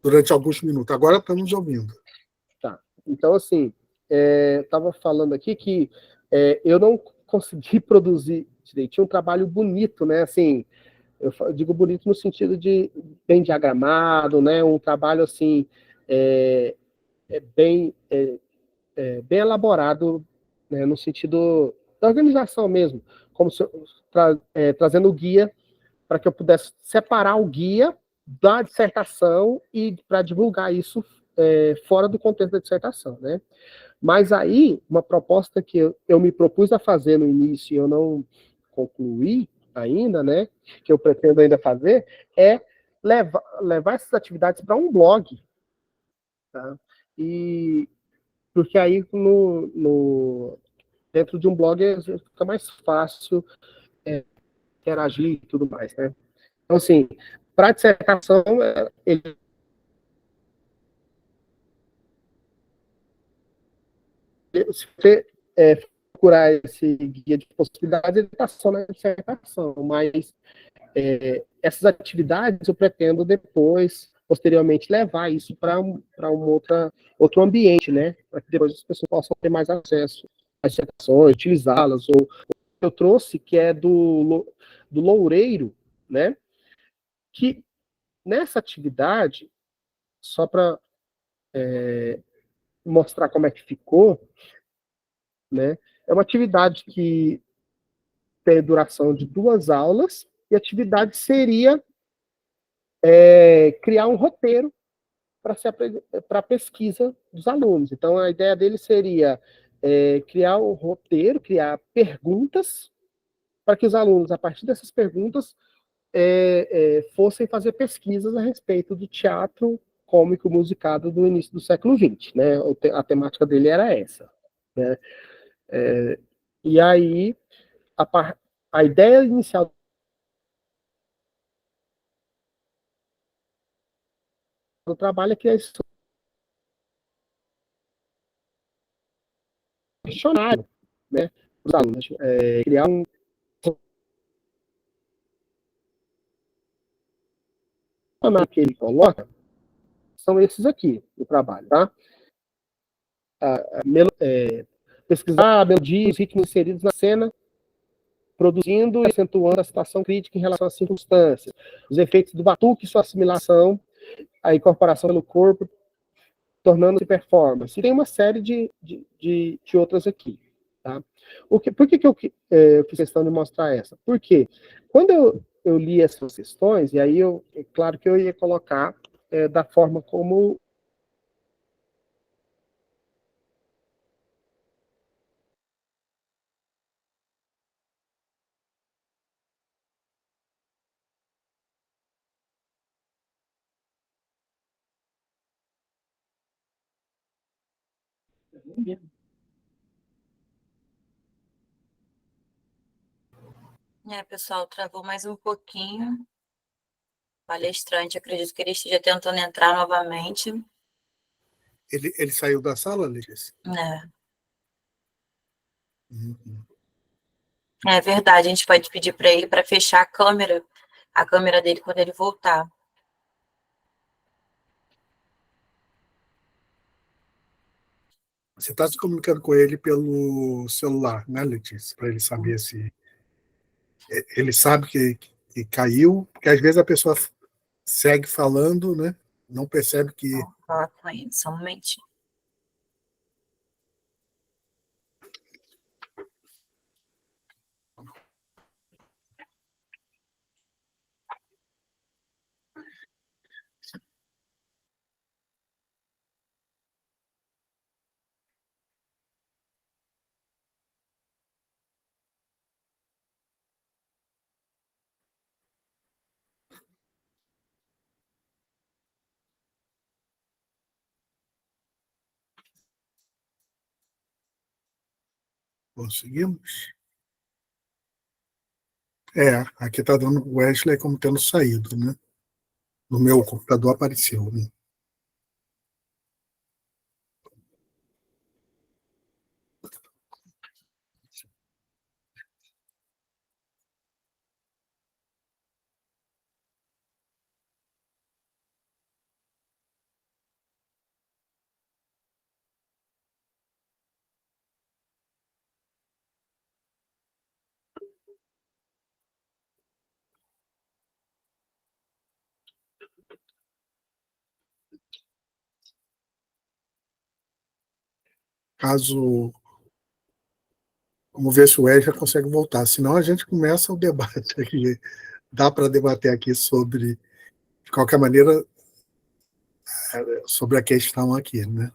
Durante alguns minutos. Agora estamos ouvindo. Tá. Então, assim, estava falando aqui que eu não consegui produzir direitinho um trabalho bonito, né? Assim, eu digo bonito no sentido de bem diagramado, né? Um trabalho, assim, bem bem elaborado, né, no sentido da organização mesmo, como se, trazendo o guia para que eu pudesse separar o guia da dissertação e para divulgar isso fora do contexto da dissertação, né? Mas aí, uma proposta que eu me propus a fazer no início e eu não concluí ainda, né, que eu pretendo ainda fazer, é levar essas atividades para um blog, tá? E porque aí dentro de um blog fica mais fácil interagir e tudo mais, né? Então, assim, para dissertação, se você procurar esse guia de possibilidades, ele está só na dissertação, mas essas atividades eu pretendo depois, posteriormente, levar isso para outro ambiente, né? Para que depois as pessoas possam ter mais acesso às dissertações, utilizá-las. Ou eu trouxe, que é do Loureiro, né? Que nessa atividade, só para mostrar como é que ficou, né? É uma atividade que tem duração de 2 aulas, e a atividade seria criar um roteiro para a pesquisa dos alunos. Então, a ideia dele seria criar um roteiro, criar perguntas, para que os alunos, a partir dessas perguntas, fossem fazer pesquisas a respeito do teatro cômico musicado do início do século XX, né? A temática dele era essa, né? E aí, a ideia inicial do trabalho é criar esse questionário, né, para os alunos, criar um questionário que ele coloca, são esses aqui, do trabalho, tá? Pesquisar melodias, ritmos inseridos na cena, produzindo e acentuando a situação crítica em relação às circunstâncias, os efeitos do batuque e sua assimilação, a incorporação pelo corpo, tornando-se performance. E tem uma série de outras aqui. Tá? Por que eu fiz questão de mostrar essa? Porque quando eu li essas questões, e aí é claro que eu ia colocar da forma como Pessoal, travou mais um pouquinho. Palestrante, acredito que ele esteja tentando entrar novamente. Ele saiu da sala, Letícia? É. Uhum. É verdade, a gente pode pedir para ele para fechar a câmera dele quando ele voltar. Você está se comunicando com ele pelo celular, né, Letícia? Para ele saber se. Ele sabe que caiu, porque às vezes a pessoa segue falando, né? Não percebe que. Vou falar com ele, só um momentinho. Conseguimos? Aqui está dando o Wesley como tendo saído, né? No meu computador apareceu, né? Caso. Vamos ver se o Wesley consegue voltar. Senão a gente começa o debate aqui. Dá para debater aqui sobre, de qualquer maneira, sobre a questão aqui, né?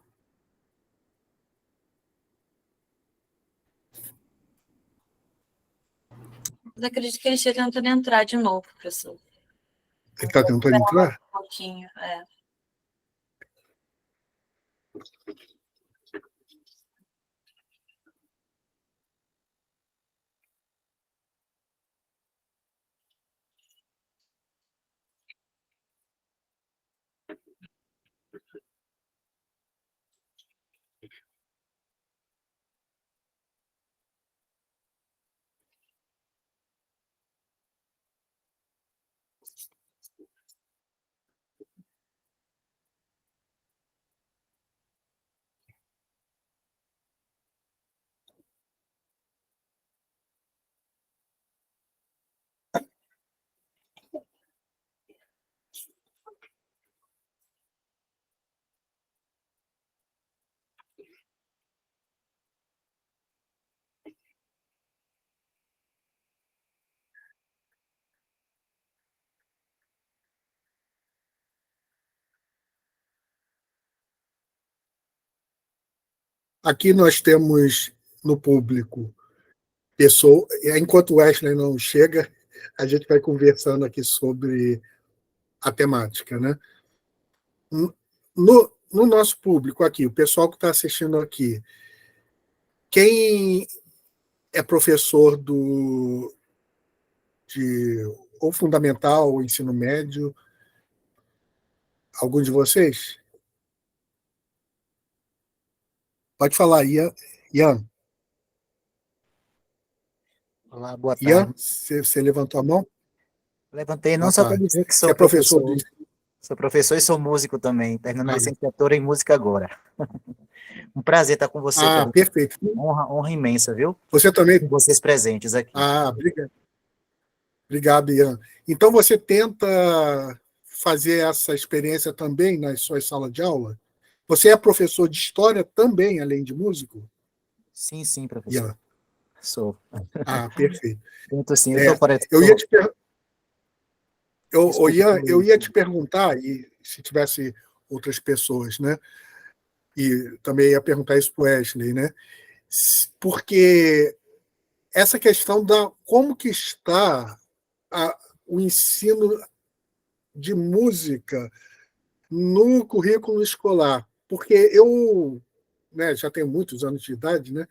Mas acredito que ele esteja tentando entrar de novo, professor. Ele está tentando Esperar mais entrar? um pouquinho, é. Aqui nós temos no público pessoa. Enquanto o Wesley não chega, a gente vai conversando aqui sobre a temática, né? No nosso público aqui, o pessoal que está assistindo aqui, quem é professor de ou fundamental ou ensino médio? Algum de vocês? Pode falar, Ian. Ian, Olá, boa Ian, tarde. você levantou a mão? Levantei não Boa só para tarde. dizer que Você é professor sou professor e sou músico também, terminando a Ah, licenciatura em música agora. Um prazer estar com você, professor. perfeito. Honra imensa, viu? Você também? Com vocês presentes aqui. Obrigado. Obrigado, Ian. Então você tenta fazer essa experiência também nas suas salas de aula? Você é professor de história também, além de músico? Sim, professor. Ian. Sou. Perfeito. Tento sim. Eu tô Eu ia te Desculpa, Ian, eu ia te perguntar, e se tivesse outras pessoas, né? E também ia perguntar isso para o Wesley, né? Porque essa questão da como que está o ensino de música no currículo escolar. Porque eu, né, já tenho muitos anos de idade, né?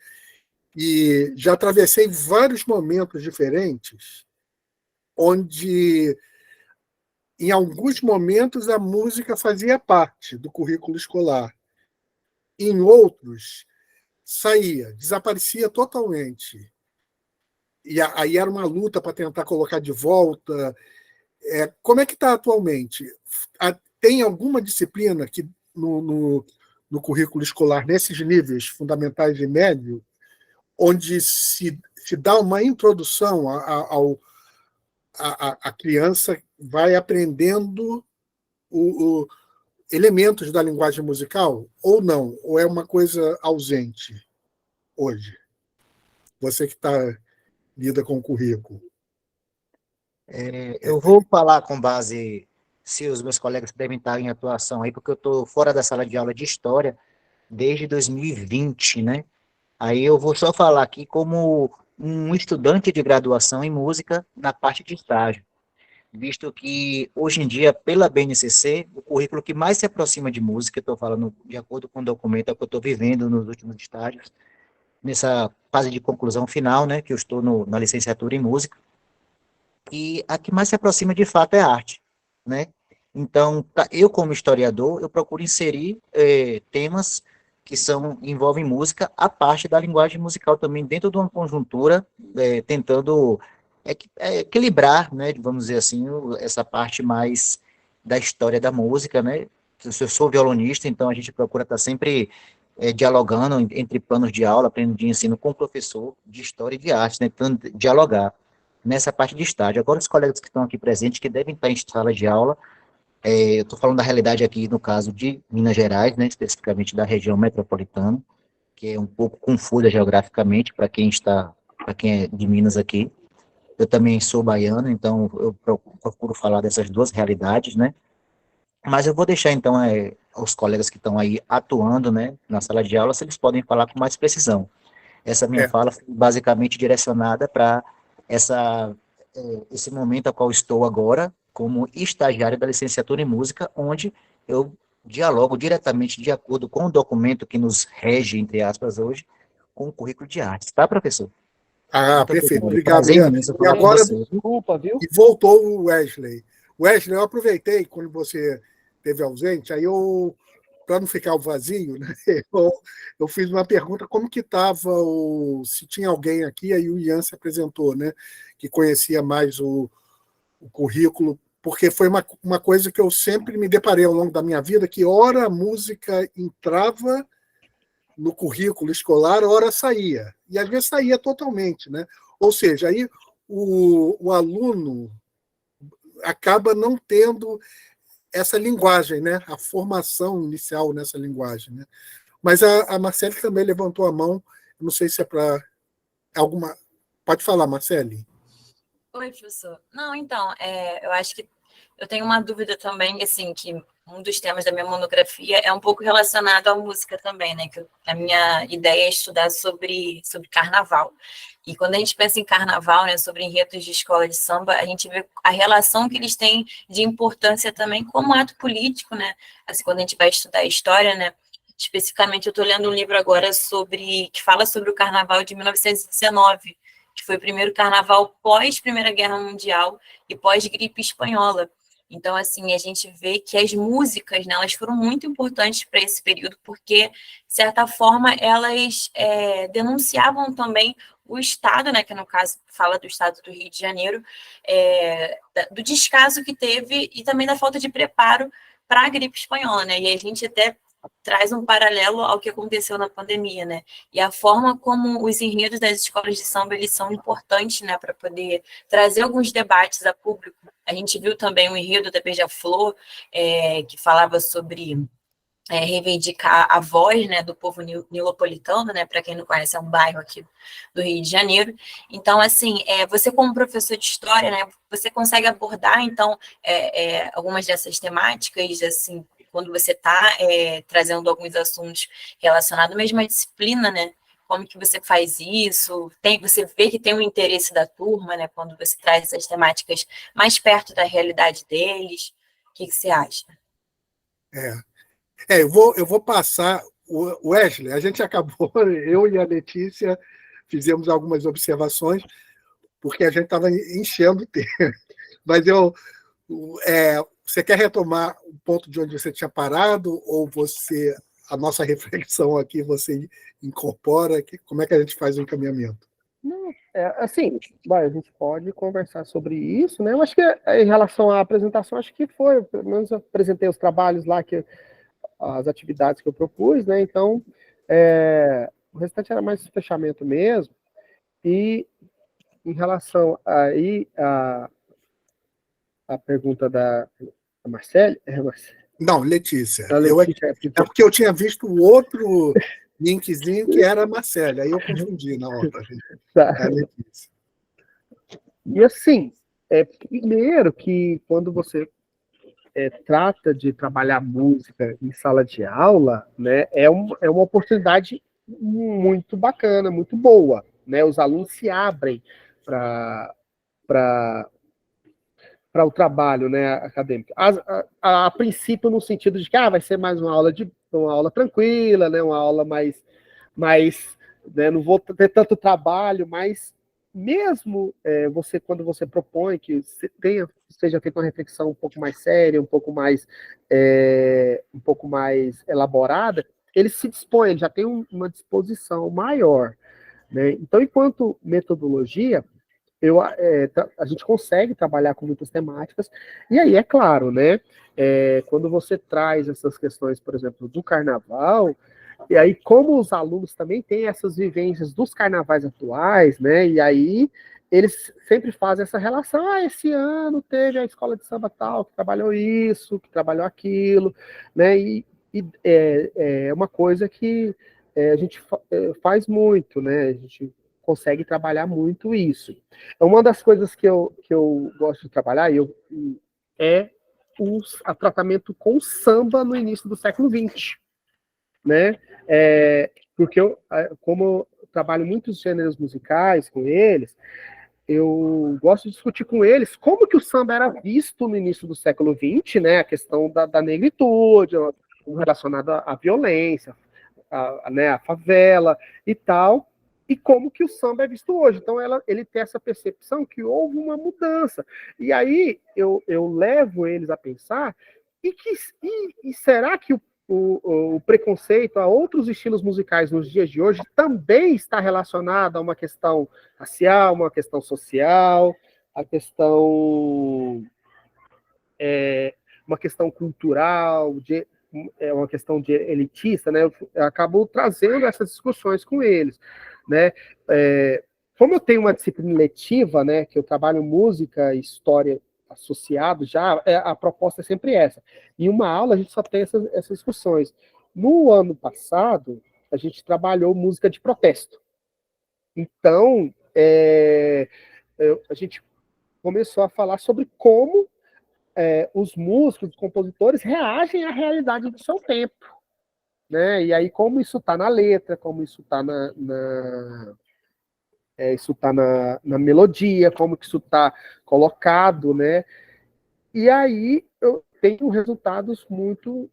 E já atravessei vários momentos diferentes onde em alguns momentos a música fazia parte do currículo escolar. Em outros, saía, desaparecia totalmente. E aí era uma luta para tentar colocar de volta. Como é que está atualmente? Tem alguma disciplina que no currículo escolar, nesses níveis fundamentais e médio, onde se dá uma introdução a criança vai aprendendo o elementos da linguagem musical, ou não? Ou é uma coisa ausente hoje? Você que lida com o currículo. Eu vou falar com base, se os meus colegas devem estar em atuação aí, porque eu estou fora da sala de aula de história desde 2020, né? Aí eu vou só falar aqui como um estudante de graduação em música na parte de estágio, visto que hoje em dia, pela BNCC, o currículo que mais se aproxima de música, estou falando de acordo com o documento, é o que eu estou vivendo nos últimos estágios, nessa fase de conclusão final, né, que eu estou na licenciatura em música, e a que mais se aproxima de fato é a arte, né? Então, eu como historiador, eu procuro inserir temas que envolvem música, a parte da linguagem musical também dentro de uma conjuntura, tentando equilibrar, né, vamos dizer assim, essa parte mais da história da música, né? Eu sou violonista, então a gente procura estar sempre dialogando entre planos de aula, plano de ensino com o professor de história e de arte, né, tentando dialogar nessa parte de estágio. Agora, os colegas que estão aqui presentes, que devem estar em sala de aula, eu estou falando da realidade aqui, no caso de Minas Gerais, né, especificamente da região metropolitana, que é um pouco confusa geograficamente para quem é de Minas aqui. Eu também sou baiano, então eu procuro falar dessas duas realidades, né? Mas eu vou deixar, então, os colegas que estão aí atuando, né, na sala de aula, se eles podem falar com mais precisão. Essa minha É. fala foi basicamente direcionada para esse momento a qual estou agora, como estagiário da licenciatura em música, onde eu dialogo diretamente de acordo com o documento que nos rege, entre aspas, hoje, com o currículo de artes. Tá, professor? Ah, Muito perfeito. obrigado. Obrigado, Prazer Ian. imenso E falar com agora, você. Desculpa, viu? e voltou o Wesley. Wesley, eu aproveitei quando você esteve ausente, aí eu, para não ficar o vazio, né, eu fiz uma pergunta como que estava, se tinha alguém aqui, aí o Ian se apresentou, né, que conhecia mais o currículo, porque foi uma coisa que eu sempre me deparei ao longo da minha vida, que ora a música entrava no currículo escolar, ora saía. E às vezes saía totalmente, né? Ou seja, aí o aluno acaba não tendo essa linguagem, né? A formação inicial nessa linguagem, né? Mas a Marcele também levantou a mão, não sei se é para alguma... Pode falar, Marcele. Oi, professor. Não, então, eu acho que eu tenho uma dúvida também, assim, que um dos temas da minha monografia é um pouco relacionado à música também, né? Que a minha ideia é estudar sobre carnaval. E quando a gente pensa em carnaval, né, sobre enredos de escola de samba, a gente vê a relação que eles têm de importância também como ato político, né? Assim, quando a gente vai estudar a história, né? Especificamente, eu estou lendo um livro agora que fala sobre o carnaval de 1919, que foi o primeiro carnaval pós Primeira Guerra Mundial e pós gripe espanhola. Então, assim, a gente vê que as músicas, né, elas foram muito importantes para esse período, porque, de certa forma, elas denunciavam também o Estado, né, que no caso fala do Estado do Rio de Janeiro, do descaso que teve e também da falta de preparo para a gripe espanhola, né? E a gente até traz um paralelo ao que aconteceu na pandemia, né? E a forma como os enredos das escolas de samba eles são importantes, né, para poder trazer alguns debates a público. A gente viu também o enredo da Beija-Flor, que falava sobre reivindicar a voz, né, do povo nilopolitano, né, para quem não conhece, é um bairro aqui do Rio de Janeiro. Então, assim, você como professor de história, né, você consegue abordar, então, algumas dessas temáticas, assim, quando você está trazendo alguns assuntos relacionados mesmo à disciplina, né, como que você faz isso? Você vê que tem um interesse da turma, né, quando você traz essas temáticas mais perto da realidade deles. O que você acha? Eu vou passar. O Wesley, a gente acabou, eu e a Letícia fizemos algumas observações, porque a gente estava enchendo o tempo. Mas você quer retomar o ponto de onde você tinha parado, ou a nossa reflexão aqui, você incorpora? Como é que a gente faz o encaminhamento? Não, assim, a gente pode conversar sobre isso, né? Eu acho que em relação à apresentação, acho que foi, pelo menos eu apresentei os trabalhos lá, as atividades que eu propus, né? Então, o restante era mais fechamento mesmo. E em relação aí a pergunta da Marcele, Não, Letícia. a Letícia, É porque eu tinha visto o outro linkzinho que era a Marcele, aí eu confundi na hora. tá. É a Letícia. E assim, primeiro que quando você trata de trabalhar música em sala de aula, né, é uma oportunidade muito bacana, muito boa, né? Os alunos se abrem para o trabalho, né, acadêmico. A princípio, no sentido de que vai ser mais uma aula tranquila, né, uma aula mais né, não vou ter tanto trabalho, mas mesmo quando você propõe que seja feita uma reflexão um pouco mais séria, um pouco mais elaborada, ele se dispõe, ele já tem uma disposição maior, né? Então, enquanto metodologia, a gente consegue trabalhar com muitas temáticas, e aí, é claro, né, quando você traz essas questões, por exemplo, do carnaval, e aí, como os alunos também têm essas vivências dos carnavais atuais, né, e aí eles sempre fazem essa relação, esse ano teve a escola de samba tal, que trabalhou isso, que trabalhou aquilo, né, e é uma coisa que a gente faz muito, né? A gente consegue trabalhar muito isso. Uma das coisas que eu gosto de trabalhar é o tratamento com samba no início do século XX, né? Porque como eu trabalho muitos gêneros musicais com eles, eu gosto de discutir com eles como que o samba era visto no início do século XX, né? A questão da negritude, relacionada à violência, né, a favela e tal, e como que o samba é visto hoje. Então, ele tem essa percepção que houve uma mudança. E aí, eu levo eles a pensar, e será que o preconceito a outros estilos musicais nos dias de hoje também está relacionado a uma questão racial, uma questão social, a questão uma questão cultural, uma questão de elitista, né? Eu acabo trazendo essas discussões com eles, né? Como eu tenho uma disciplina letiva, né, que eu trabalho música e história associado já, a proposta é sempre essa. Em uma aula a gente só tem essas discussões. No ano passado, a gente trabalhou música de protesto. Então, a gente começou a falar sobre como os músicos, os compositores reagem à realidade do seu tempo, né? E aí como isso está na letra, como isso está na melodia, como que isso está colocado, né? E aí eu tenho resultados muito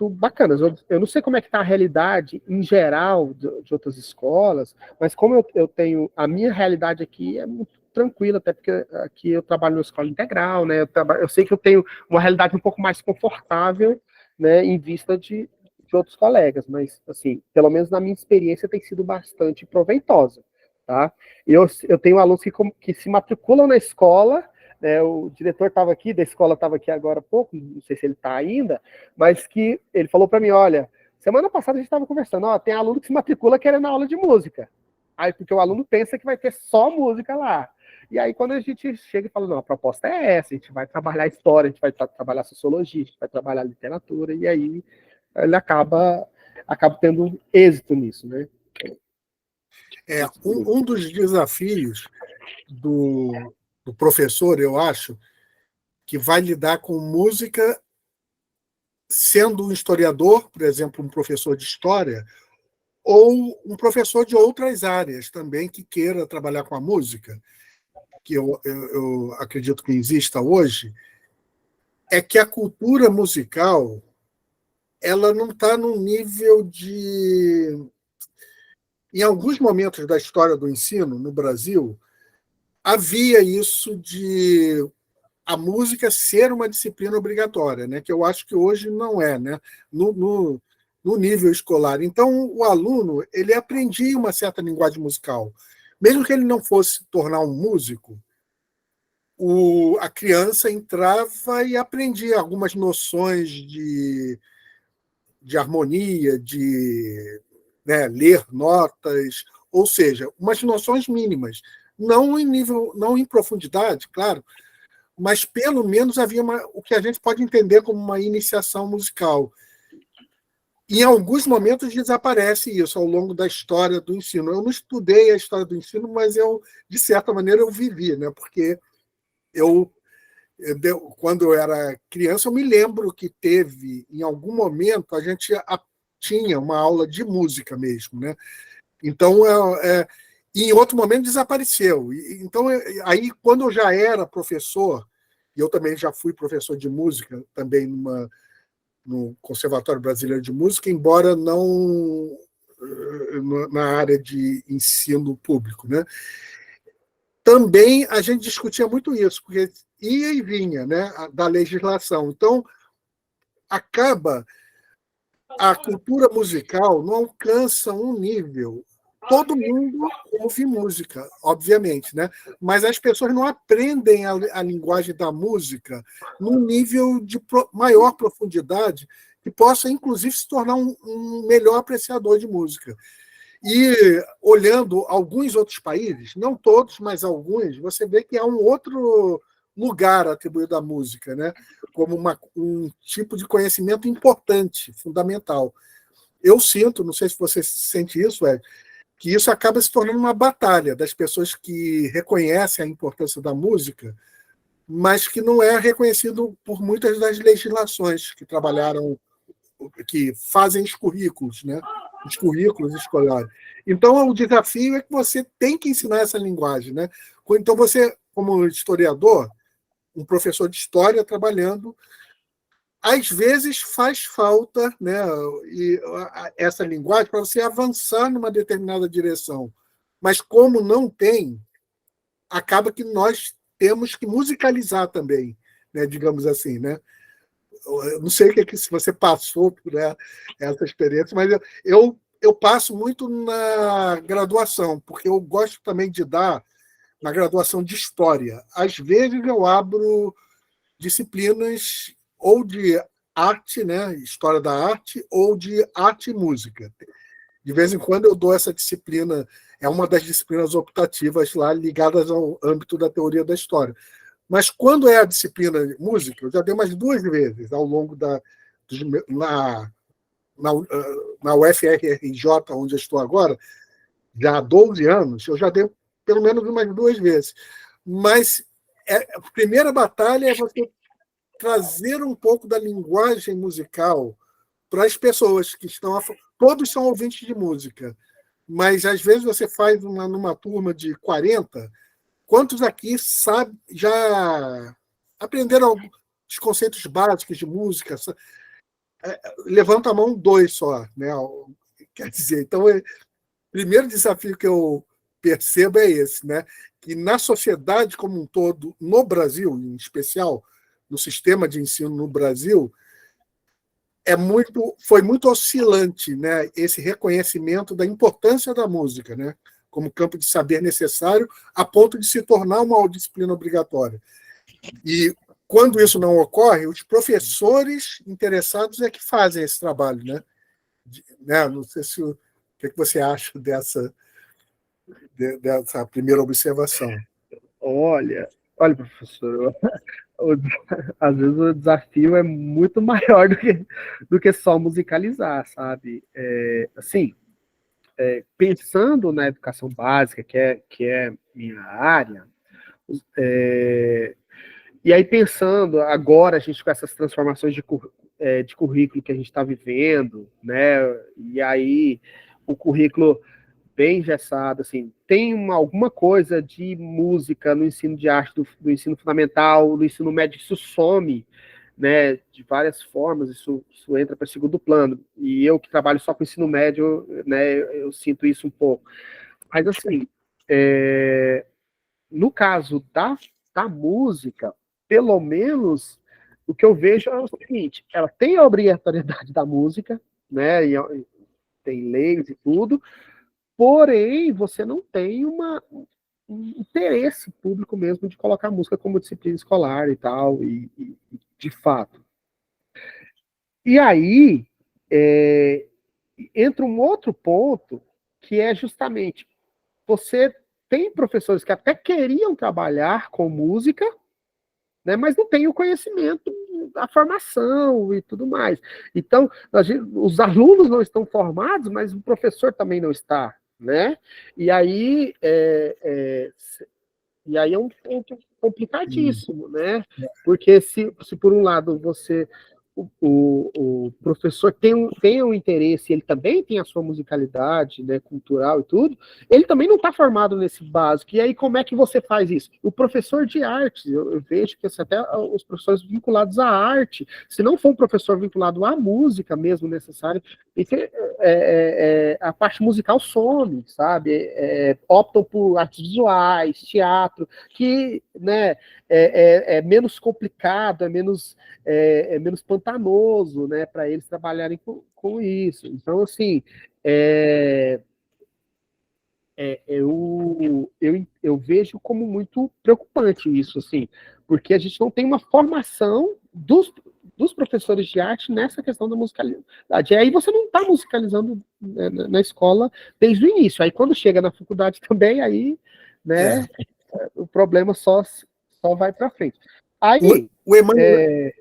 bacanas. Eu não sei como é que está a realidade em geral de outras escolas, mas como eu tenho a minha realidade aqui é muito tranquila, até porque aqui eu trabalho numa escola integral, né? Eu sei que eu tenho uma realidade um pouco mais confortável, né, em vista de outros colegas, mas, assim, pelo menos na minha experiência tem sido bastante proveitosa, tá? Eu tenho alunos que se matriculam na escola, né, o diretor da escola estava aqui agora há pouco, não sei se ele está ainda, mas que ele falou para mim, olha, semana passada a gente estava conversando, tem aluno que se matricula querendo aula de música, aí porque o aluno pensa que vai ter só música lá. E aí, quando a gente chega e fala, não, a proposta é essa, a gente vai trabalhar história, a gente vai trabalhar sociologia, a gente vai trabalhar literatura, e aí ele acaba tendo êxito nisso, né? Um dos desafios do professor, eu acho, que vai lidar com música sendo um historiador, por exemplo, um professor de história, ou um professor de outras áreas também que queira trabalhar com a música, que eu acredito que exista hoje, é que a cultura musical ela não está num nível de... Em alguns momentos da história do ensino no Brasil, havia isso de a música ser uma disciplina obrigatória, né? Que eu acho que hoje não é, né? No nível escolar. Então, o aluno ele aprendia uma certa linguagem musical. Mesmo que ele não fosse tornar um músico, a criança entrava e aprendia algumas noções de harmonia, de, né, ler notas, ou seja, umas noções mínimas, não em profundidade, claro, mas pelo menos havia o que a gente pode entender como uma iniciação musical. Em alguns momentos desaparece isso ao longo da história do ensino. Eu não estudei a história do ensino, mas de certa maneira, eu vivi, né? Porque quando eu era criança, eu me lembro que teve, em algum momento, a gente tinha uma aula de música mesmo, né? Então, em outro momento desapareceu. Então, aí, quando eu já era professor, e eu também já fui professor de música, também no Conservatório Brasileiro de Música, embora não na área de ensino público, né? Também a gente discutia muito isso, porque ia e vinha, né, da legislação. Então, a cultura musical não alcança um nível. Todo mundo ouve música, obviamente, né? Mas as pessoas não aprendem a linguagem da música num nível de maior profundidade que possa, inclusive, se tornar um melhor apreciador de música. E olhando alguns outros países, não todos, mas alguns, você vê que há um outro lugar atribuído à música, né? Como um tipo de conhecimento importante, fundamental. eu sinto, não sei se você sente isso, Ed, que isso acaba se tornando uma batalha das pessoas que reconhecem a importância da música, mas que não é reconhecido por muitas das legislações que trabalharam, que fazem os currículos, né? Os currículos escolares. Então, o desafio é que você tem que ensinar essa linguagem, né? Então, você, como historiador, um professor de história trabalhando, às vezes faz falta, né, essa linguagem para você avançar numa determinada direção. Mas como não tem, acaba que nós temos que musicalizar também, né, digamos assim, né? Eu não sei o que, se você passou por, né, essa experiência, mas eu passo muito na graduação, porque eu gosto também de dar na graduação de história. Às vezes eu abro disciplinas ou de arte, né, história da arte, ou de arte e música. De vez em quando eu dou essa disciplina, é uma das disciplinas optativas lá ligadas ao âmbito da teoria da história. Mas quando é a disciplina de música, eu já dei umas 2 vezes ao longo na UFRJ, onde eu estou agora, já há 12 anos, eu já dei pelo menos umas 2 vezes. Mas a primeira batalha é você trazer um pouco da linguagem musical para as pessoas que estão... Todos são ouvintes de música, mas às vezes você faz numa turma de 40, quantos aqui já aprenderam os conceitos básicos de música? Levanta a mão 2 só, né? Quer dizer, então, o primeiro desafio que eu percebo é esse, né? Que na sociedade como um todo, no Brasil, em especial, no sistema de ensino no Brasil, foi muito oscilante, né, esse reconhecimento da importância da música, né, como campo de saber necessário, a ponto de se tornar uma disciplina obrigatória. E quando isso não ocorre, os professores interessados é que fazem esse trabalho, né? Não sei se o que você acha dessa primeira observação. Olha, professor, às vezes o desafio é muito maior do que só musicalizar, sabe? Assim, pensando na educação básica, que é minha área, e aí pensando agora, a gente com essas transformações de currículo que a gente está vivendo, né? E aí o currículo bem engessado, assim, tem alguma coisa de música no ensino de arte do ensino fundamental, no ensino médio, isso some, né, de várias formas, isso entra para segundo plano, e eu que trabalho só com ensino médio, né, eu sinto isso um pouco. Mas, assim, no caso da música, pelo menos, o que eu vejo é o seguinte, ela tem a obrigatoriedade da música, né, e tem leis e tudo, porém, você não tem um interesse público mesmo de colocar música como disciplina escolar e tal, e de fato. E aí, entra um outro ponto, que é justamente, você tem professores que até queriam trabalhar com música, né, mas não tem o conhecimento, a formação e tudo mais. Então, os alunos não estão formados, mas o professor também não está, né? E aí é um ponto complicadíssimo, né? Porque se por um lado o professor tem um interesse, ele também tem a sua musicalidade, né, cultural e tudo, ele também não está formado nesse básico. E aí, como é que você faz isso? O professor de artes, eu vejo que até os professores vinculados à arte, se não for um professor vinculado à música mesmo necessário, a parte musical some, sabe? Optam por artes visuais, teatro, que, né, é menos complicado, é menos pantanoso, né, para eles trabalharem com isso. Então, assim, eu vejo como muito preocupante isso, assim, porque a gente não tem uma formação dos professores de arte nessa questão da musicalidade. E aí você não está musicalizando, né, na escola desde o início. Aí quando chega na faculdade também, aí, né, o problema só vai para frente. Aí, o Emanuel...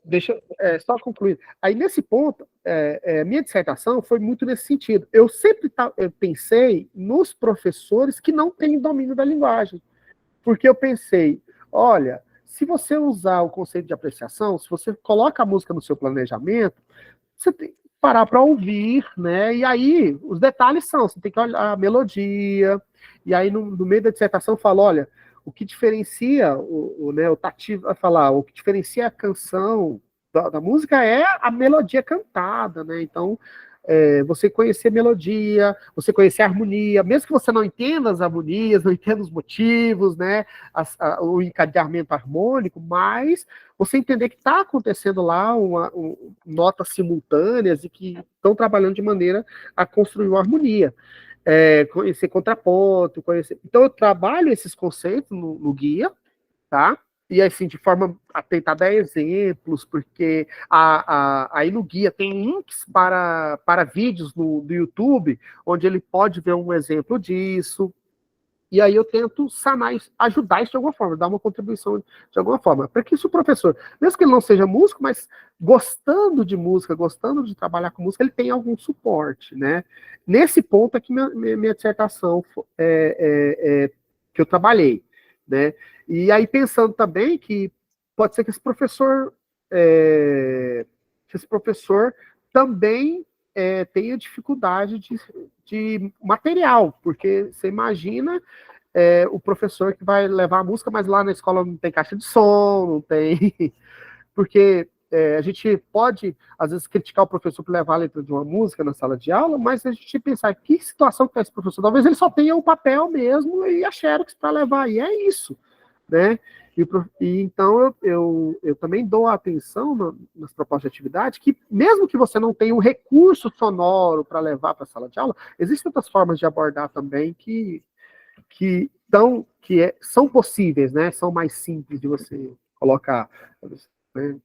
deixa só concluir. Aí, nesse ponto, minha dissertação foi muito nesse sentido. Eu sempre eu pensei nos professores que não têm domínio da linguagem. Porque eu pensei, olha, se você usar o conceito de apreciação, se você coloca a música no seu planejamento, você tem que parar para ouvir, né? E aí, os detalhes são, você tem que olhar a melodia, e aí no meio da dissertação eu falo, olha, o que diferencia, né, o Tati vai falar, o que diferencia a canção da música é a melodia cantada, né? Então, você conhecer a melodia, você conhecer a harmonia, mesmo que você não entenda as harmonias, não entenda os motivos, né, o encadeamento harmônico, mas você entender que está acontecendo lá notas simultâneas e que estão trabalhando de maneira a construir uma harmonia. Conhecer contraponto, conhecer... Então, eu trabalho esses conceitos no guia, tá? E assim, de forma a tentar dar exemplos, porque aí no guia tem links para vídeos do YouTube, onde ele pode ver um exemplo disso. E aí eu tento sanar isso, ajudar isso de alguma forma, dar uma contribuição de alguma forma. Para que se o professor, mesmo que ele não seja músico, mas gostando de música, gostando de trabalhar com música, ele tem algum suporte, né? Nesse ponto é que minha dissertação que eu trabalhei, né? E aí pensando também que pode ser que esse professor também tenha dificuldade de material, porque você imagina o professor que vai levar a música, mas lá na escola não tem caixa de som, não tem... Porque a gente pode, às vezes, criticar o professor por levar a letra de uma música na sala de aula, mas a gente pensar que situação que está esse professor. Talvez ele só tenha o papel mesmo e a xerox para levar, e é isso, né? E então eu também dou atenção nas propostas de atividade, que mesmo que você não tenha um recurso sonoro para levar para a sala de aula, existem outras formas de abordar também que são possíveis, né? São mais simples de você colocar. Né?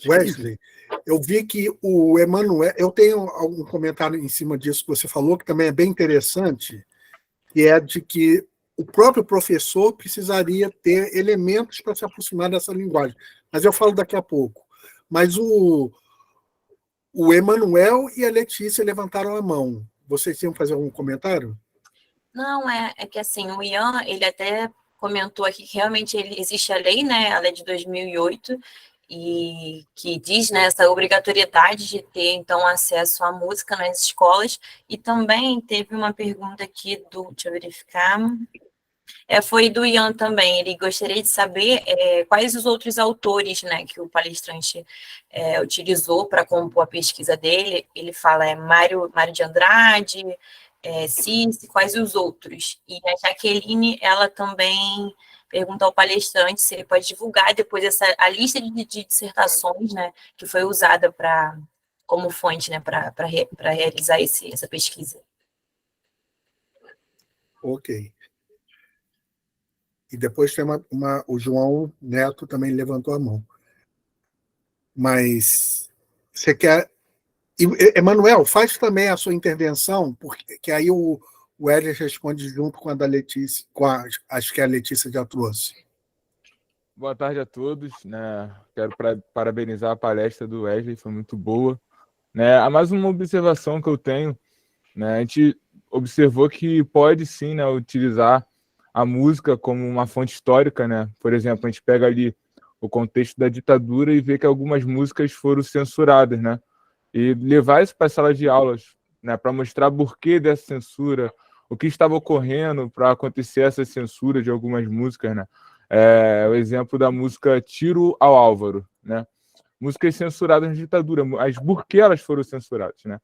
Wesley, eu vi que o Emanuel, eu tenho algum comentário em cima disso que você falou, que também é bem interessante, que é de que o próprio professor precisaria ter elementos para se aproximar dessa linguagem. Mas eu falo daqui a pouco. Mas o Emanuel e a Letícia levantaram a mão. Vocês iam fazer algum comentário? Não, é que assim, o Ian, ele até comentou aqui que realmente existe a lei, né, a lei de 2008, e que diz, né, essa obrigatoriedade de ter, então, acesso à música nas escolas, e também teve uma pergunta aqui deixa eu verificar, foi do Ian também, ele gostaria de saber quais os outros autores, né, que o palestrante utilizou para compor a pesquisa dele. Ele fala Mário de Andrade, Cici, quais os outros. E a Jaqueline, ela também pergunta ao palestrante se ele pode divulgar depois a lista de dissertações, né, que foi usada como fonte, né, para realizar essa pesquisa. Ok. E depois tem o João Neto também levantou a mão. Mas você quer... Emanuel, faz também a sua intervenção, porque aí o Wesley responde junto com a da Letícia, acho que a Letícia já trouxe. Boa tarde a todos, né? Quero parabenizar a palestra do Wesley, foi muito boa, né? Há mais uma observação que eu tenho, né? A gente observou que pode sim, né, utilizar a música como uma fonte histórica, né? Por exemplo, a gente pega ali o contexto da ditadura e vê que algumas músicas foram censuradas, né? E levar isso para a sala de aulas, né, para mostrar o porquê dessa censura, o que estava ocorrendo para acontecer essa censura de algumas músicas, né? O exemplo da música Tiro ao Álvaro, né? Músicas censuradas na ditadura, mas por que elas foram censuradas, né?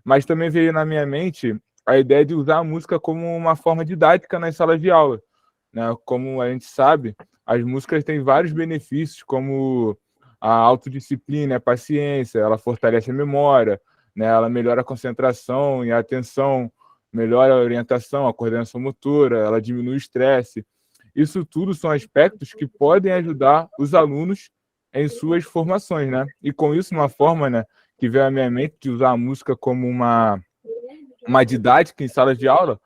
Mas também veio na minha mente a ideia de usar a música como uma forma didática nas salas de aula, né? Como a gente sabe, as músicas têm vários benefícios, como a autodisciplina, a paciência, ela fortalece a memória, né? Ela melhora a concentração e a atenção, melhora a orientação, a coordenação motora, ela diminui o estresse. Isso tudo são aspectos que podem ajudar os alunos em suas formações, né? E com isso, uma forma, né, que veio à minha mente de usar a música como uma didática em salas de aula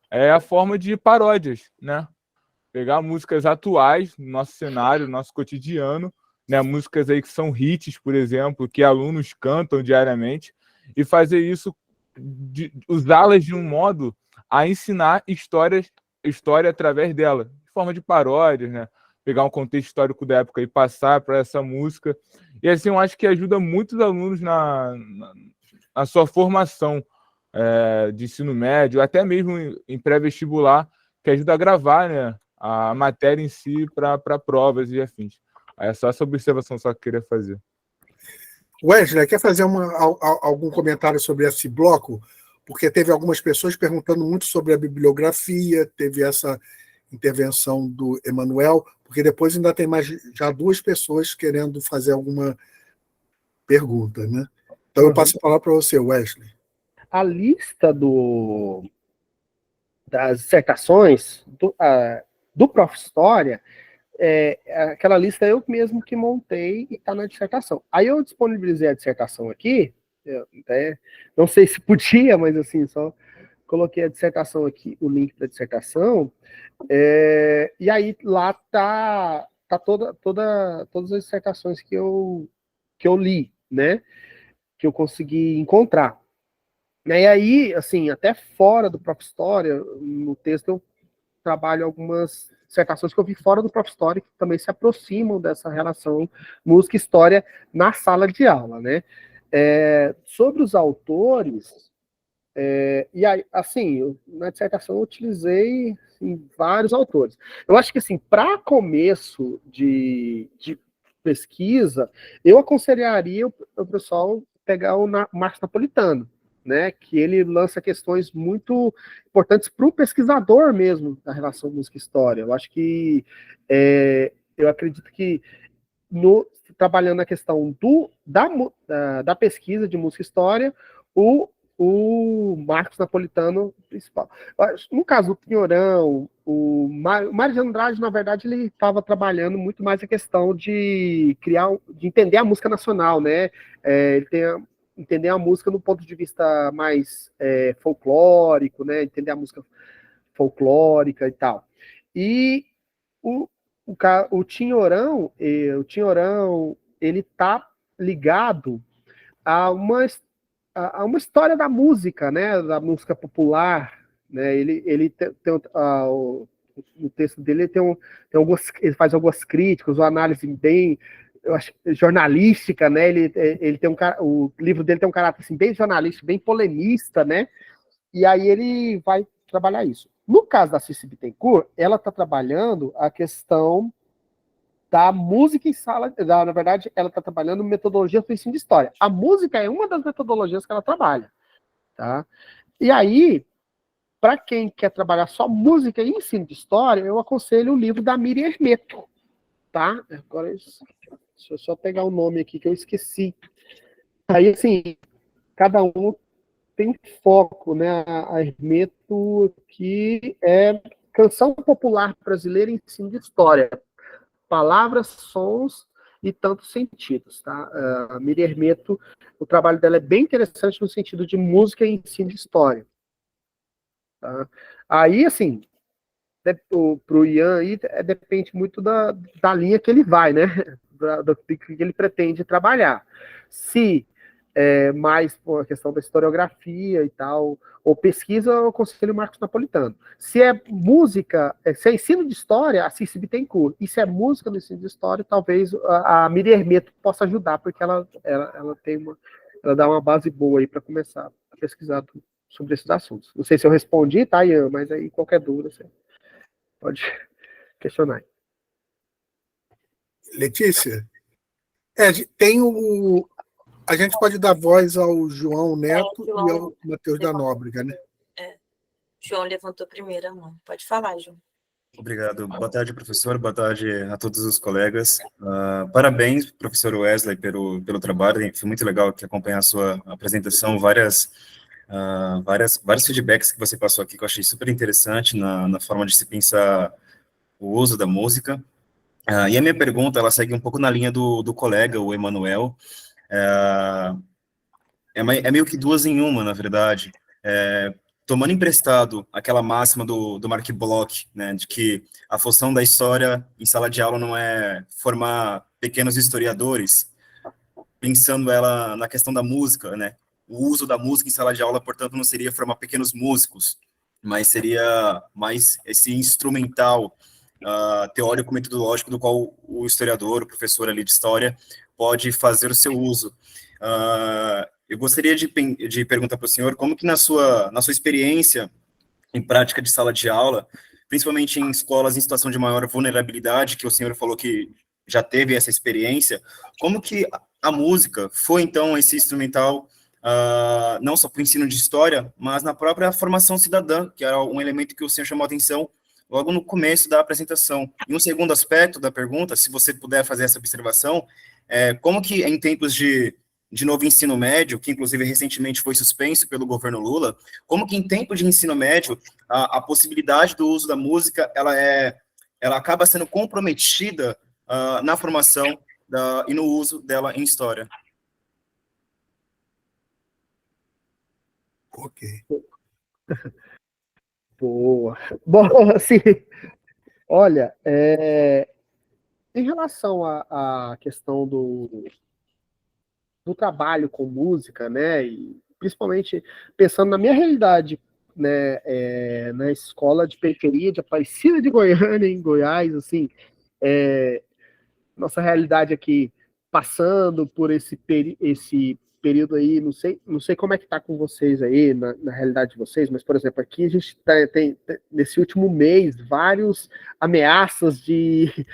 é a forma de paródias, né? Pegar músicas atuais no nosso cenário, no nosso cotidiano, né, músicas aí que são hits, por exemplo, que alunos cantam diariamente, e fazer isso, usá-las de um modo a ensinar história através dela, de forma de paródias, né? Pegar um contexto histórico da época e passar para essa música. E assim, eu acho que ajuda muitos alunos na sua formação de ensino médio, até mesmo em pré-vestibular, que ajuda a gravar, né, a matéria em si para provas e afins. É só essa observação só que eu queria fazer. Wesley, quer fazer algum comentário sobre esse bloco? Porque teve algumas pessoas perguntando muito sobre a bibliografia, teve essa intervenção do Emanuel, porque depois ainda tem mais já 2 pessoas querendo fazer alguma pergunta, né? Então eu passo a palavra para você, Wesley. A lista das dissertações do Prof. História, aquela lista eu mesmo que montei e está na dissertação. Aí eu disponibilizei a dissertação aqui, não sei se podia, mas assim, só coloquei a dissertação aqui, o link da dissertação, e aí lá tá todas as dissertações que eu li, né, que eu consegui encontrar. E aí, assim, até fora do Prof. História, no texto eu trabalho algumas dissertações que eu vi fora do Prof. História, que também se aproximam dessa relação música e história na sala de aula, né? Sobre os autores, e aí, assim, na dissertação eu utilizei assim, vários autores. Eu acho que, assim, para começo de pesquisa, eu aconselharia o pessoal pegar o Marcos Napolitano, né, que ele lança questões muito importantes para o pesquisador mesmo da relação música e história. Eu acho que eu acredito que trabalhando a questão da pesquisa de música e história, o Marcos Napolitano principal. No caso do Pinhorão, o Mário de Andrade, na verdade, ele estava trabalhando muito mais a questão de entender a música nacional, né? Ele tem entender a música do ponto de vista mais folclórico, né? Entender a música folclórica e tal. E o Tinhorão, ele tá ligado a uma história da música, né? Da música popular, né? Ele tem no texto dele ele faz algumas críticas, uma análise bem, eu acho, jornalística, né? Ele tem o livro dele tem um caráter assim, bem jornalístico, bem polemista, né? E aí ele vai trabalhar isso. No caso da Cícero Bittencourt, ela está trabalhando a questão da música em sala, na verdade, ela está trabalhando metodologia do ensino de história. A música é uma das metodologias que ela trabalha, tá? E aí, para quem quer trabalhar só música e ensino de história, eu aconselho o livro da Miriam Hermeto, tá? Agora, deixa eu só pegar o nome aqui que eu esqueci. Aí, assim, cada um tem foco, né? A Hermeto, que é Canção Popular Brasileira em Ensino de História. Palavras, sons e tantos sentidos, tá? A Miriam Hermeto, o trabalho dela é bem interessante no sentido de música e ensino de história. Tá? Aí, assim, pro Ian aí, depende muito da linha que ele vai, né? Do que ele pretende trabalhar. Se mais por a questão da historiografia e tal, ou pesquisa, eu aconselho o Marcos Napolitano. Se é música, se é ensino de história, a Cícero Bittencourt. E se é música no ensino de história, talvez a Miriam Hermeto possa ajudar, porque ela dá uma base boa aí para começar a pesquisar sobre esses assuntos. Não sei se eu respondi, tá, Ian? Mas aí qualquer dúvida você pode questionar. Letícia, tem a gente pode dar voz ao João Neto e ao Matheus da Nóbrega, né? João levantou primeiro a mão. Pode falar, João. Obrigado. Boa tarde, professor. Boa tarde a todos os colegas. Parabéns, professor Wesley, pelo trabalho. Foi muito legal acompanhar a sua apresentação, vários feedbacks que você passou aqui, que eu achei super interessante na forma de se pensar o uso da música. E a minha pergunta, ela segue um pouco na linha do colega, o Emanuel. É meio que duas em uma, na verdade. Tomando emprestado aquela máxima do Mark Bloch, né, de que a função da história em sala de aula não é formar pequenos historiadores, pensando ela na questão da música, né? O uso da música em sala de aula, portanto, não seria formar pequenos músicos, mas seria mais esse instrumental teórico-metodológico do qual o historiador, o professor ali de história, pode fazer o seu uso. Eu gostaria de perguntar para o senhor como que na sua experiência em prática de sala de aula, principalmente em escolas em situação de maior vulnerabilidade, que o senhor falou que já teve essa experiência, como que a música foi, então, esse instrumental, não só para o ensino de história, mas na própria formação cidadã, que era um elemento que o senhor chamou a atenção logo no começo da apresentação. E um segundo aspecto da pergunta, se você puder fazer essa observação, como que em tempos de novo ensino médio, que inclusive recentemente foi suspenso pelo governo Lula, como que em tempo de ensino médio, a possibilidade do uso da música, ela acaba sendo comprometida na formação e no uso dela em história. Ok. Boa. Bom, assim, olha, em relação à questão do trabalho com música, né, e principalmente pensando na minha realidade, né, na escola de periferia de Aparecida de Goiânia, em Goiás, assim, nossa realidade aqui, passando por esse período aí, não sei como é que tá com vocês aí, na realidade de vocês, mas, por exemplo, aqui a gente tem nesse último mês, vários ameaças de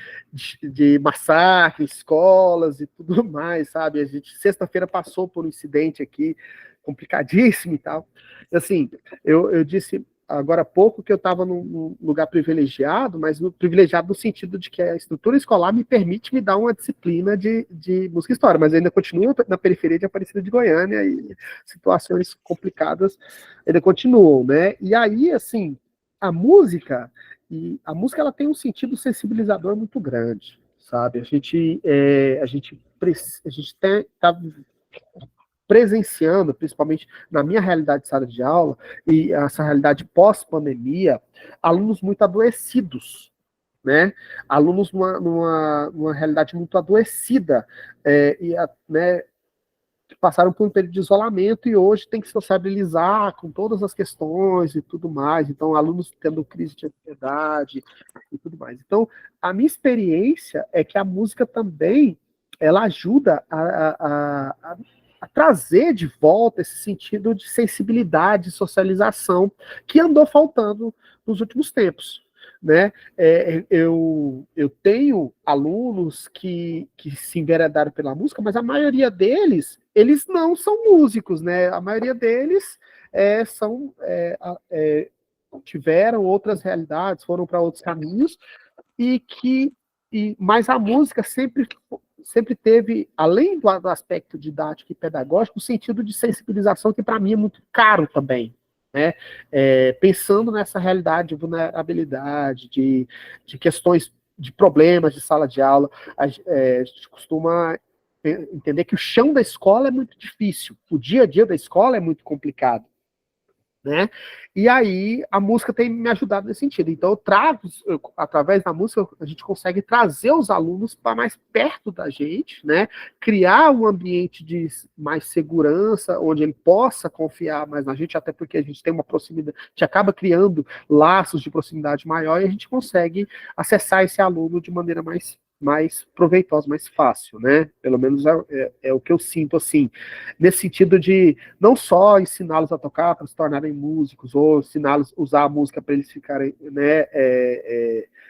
massacre, escolas e tudo mais, sabe? A gente, sexta-feira, passou por um incidente aqui, complicadíssimo e tal. Assim, eu disse agora há pouco que eu estava num lugar privilegiado, mas privilegiado no sentido de que a estrutura escolar me permite me dar uma disciplina de música e história, mas ainda continuo na periferia de Aparecida de Goiânia e situações complicadas ainda continuam, né? E aí, assim, a música ela tem um sentido sensibilizador muito grande, sabe? A gente está presenciando, principalmente na minha realidade de sala de aula, e essa realidade pós-pandemia, alunos muito adoecidos, né? Alunos numa realidade muito adoecida, né, que passaram por um período de isolamento e hoje tem que sociabilizar com todas as questões e tudo mais. Então, alunos tendo crise de ansiedade e tudo mais. Então, a minha experiência é que a música também, ela ajuda a trazer de volta esse sentido de sensibilidade, socialização, que andou faltando nos últimos tempos, né? Eu tenho alunos que se enveredaram pela música, mas a maioria deles, eles não são músicos, né? A maioria deles tiveram outras realidades, foram para outros caminhos, mas a música sempre teve, além do aspecto didático e pedagógico, o sentido de sensibilização, que para mim é muito caro também, né? Pensando nessa realidade de vulnerabilidade, de questões, de problemas de sala de aula, a gente costuma entender que o chão da escola é muito difícil, o dia a dia da escola é muito complicado, né? E aí a música tem me ajudado nesse sentido. Então através da música, a gente consegue trazer os alunos para mais perto da gente, né? Criar um ambiente de mais segurança, onde ele possa confiar mais na gente, até porque a gente tem uma proximidade, a gente acaba criando laços de proximidade maior e a gente consegue acessar esse aluno de maneira mais proveitosa, mais fácil, né? Pelo menos é o que eu sinto, assim, nesse sentido de não só ensiná-los a tocar para se tornarem músicos, ou ensiná-los a usar a música para eles ficarem, né,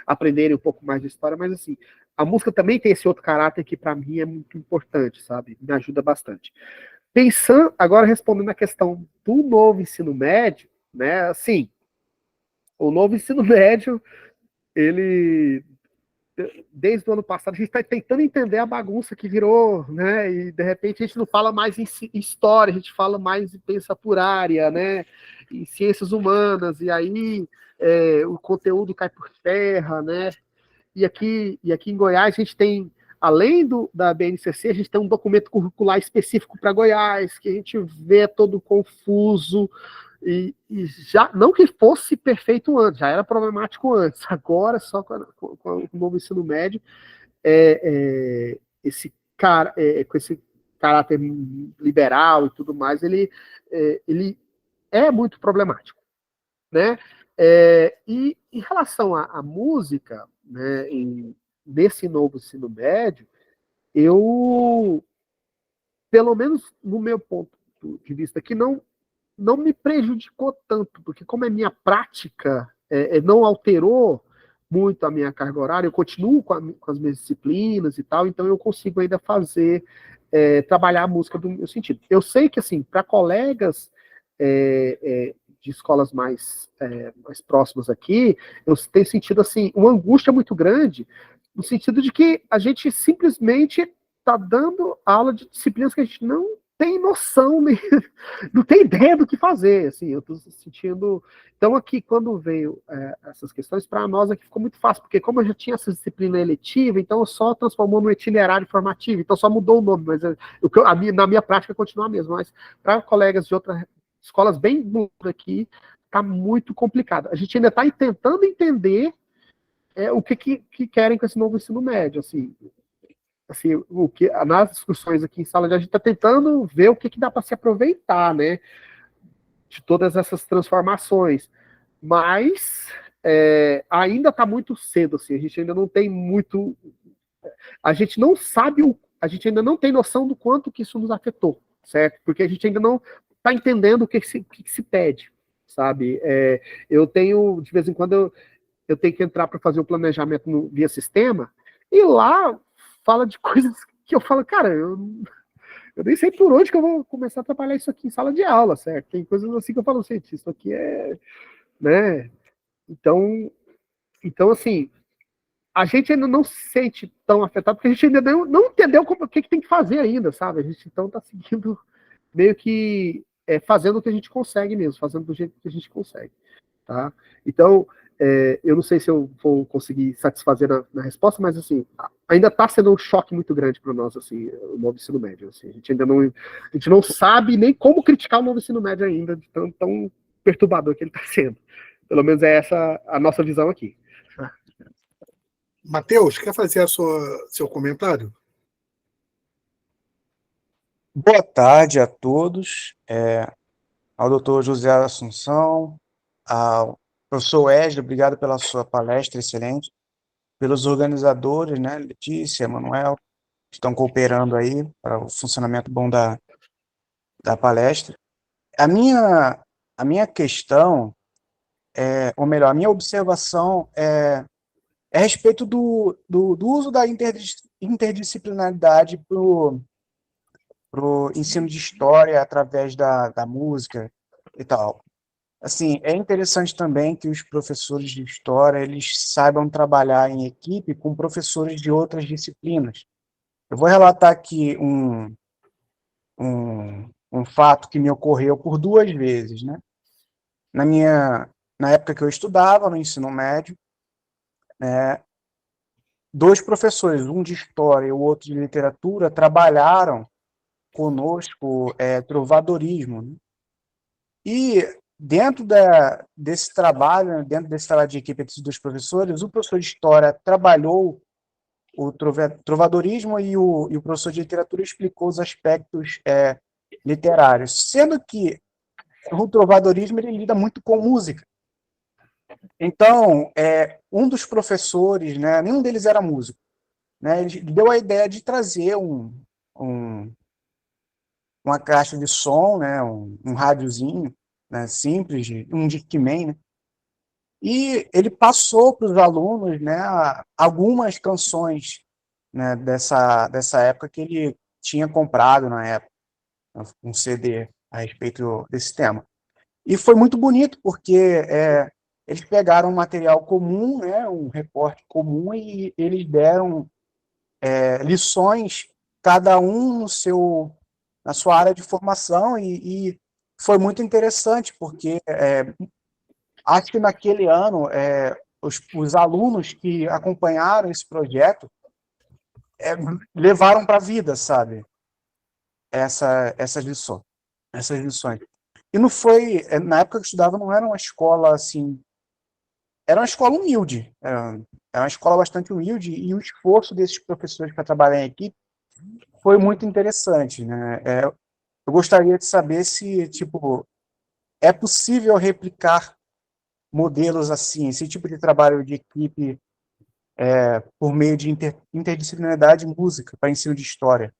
aprenderem um pouco mais de história, mas assim, a música também tem esse outro caráter que para mim é muito importante, sabe? Me ajuda bastante. Pensando, agora respondendo a questão do novo ensino médio, né, assim, o novo ensino médio, ele, desde o ano passado, a gente está tentando entender a bagunça que virou, né? E de repente a gente não fala mais em história, a gente fala mais em pensa por área, né? Em ciências humanas, e aí o conteúdo cai por terra, né? E aqui em Goiás a gente tem, além da BNCC, a gente tem um documento curricular específico para Goiás, que a gente vê todo confuso, e já, não que fosse perfeito antes, já era problemático antes, agora só com o novo ensino médio, com esse caráter liberal e tudo mais, ele é muito problemático, né? E em relação à música, né, nesse novo ensino médio, eu, pelo menos no meu ponto de vista, que não me prejudicou tanto, porque como é minha prática, não alterou muito a minha carga horária, eu continuo com as minhas disciplinas e tal, então eu consigo ainda trabalhar a música do meu sentido. Eu sei que, assim, para colegas de escolas mais próximas aqui, eu tenho sentido, assim, uma angústia muito grande, no sentido de que a gente simplesmente está dando aula de disciplinas que a gente não tem noção, não tem ideia do que fazer, assim, eu estou sentindo... Então, aqui, quando veio essas questões, para nós aqui ficou muito fácil, porque como eu já tinha essa disciplina eletiva, então eu só transformou no itinerário formativo, então só mudou o nome, mas na minha prática continua a mesma, mas para colegas de outras escolas bem boas aqui, está muito complicado. A gente ainda está tentando entender o que querem com esse novo ensino médio, assim, nas discussões aqui em sala de aula, a gente está tentando ver o que dá para se aproveitar, né, de todas essas transformações, mas ainda está muito cedo, assim, a gente ainda não tem muito, a gente não sabe, a gente ainda não tem noção do quanto que isso nos afetou, certo? Porque a gente ainda não está entendendo o que se pede, sabe? Eu tenho, de vez em quando, eu tenho que entrar para fazer o planejamento via sistema, e lá fala de coisas que eu falo, cara, eu nem sei por onde que eu vou começar a trabalhar isso aqui em sala de aula, certo? Tem coisas assim que eu falo, gente, isso aqui né? Então, assim, a gente ainda não se sente tão afetado, porque a gente ainda não entendeu o que tem que fazer ainda, sabe? A gente, então, tá seguindo meio que fazendo o que a gente consegue mesmo, fazendo do jeito que a gente consegue, tá? Então, eu não sei se eu vou conseguir satisfazer na resposta, mas, assim, ainda está sendo um choque muito grande para nós, assim, o novo ensino médio, assim, a gente não sabe nem como criticar o novo ensino médio ainda, de tão perturbador que ele está sendo. Pelo menos é essa a nossa visão aqui. Matheus, quer fazer seu comentário? Boa tarde a todos, ao doutor José Assunção, ao professor Wesley, obrigado pela sua palestra excelente, pelos organizadores, né, Letícia, Manuel, que estão cooperando aí para o funcionamento bom da palestra. A minha questão, ou melhor, a minha observação é a respeito do uso da interdisciplinaridade para o ensino de história através da música e tal. Assim, é interessante também que os professores de história eles saibam trabalhar em equipe com professores de outras disciplinas. Eu vou relatar aqui um fato que me ocorreu por 2 vezes, né? Na época que eu estudava no ensino médio, 2 professores, um de história e o outro de literatura, trabalharam conosco trovadorismo, né? E dentro desse trabalho de equipe desses 2 professores, o professor de história trabalhou o trovadorismo e o professor de literatura explicou os aspectos literários, sendo que o trovadorismo ele lida muito com música. Então, um dos professores, né, nenhum deles era músico, né, ele deu a ideia de trazer uma caixa de som, né, um rádiozinho, né, simples, um Discman, né, e ele passou para os alunos, né, algumas canções, né, dessa época que ele tinha comprado na época, um CD a respeito desse tema. E foi muito bonito, porque eles pegaram um material comum, né, um recorte comum, e eles deram lições, cada um na sua área de formação, e foi muito interessante, porque acho que naquele ano os alunos que acompanharam esse projeto levaram para a vida, sabe, essas lições. E não foi, na época que eu estudava, não era uma escola assim era uma escola humilde, era uma escola bastante humilde, e o esforço desses professores para trabalhar em equipe foi muito interessante, né? Eu gostaria de saber se, tipo, é possível replicar modelos assim, esse tipo de trabalho de equipe por meio de interdisciplinaridade em música para ensino de história.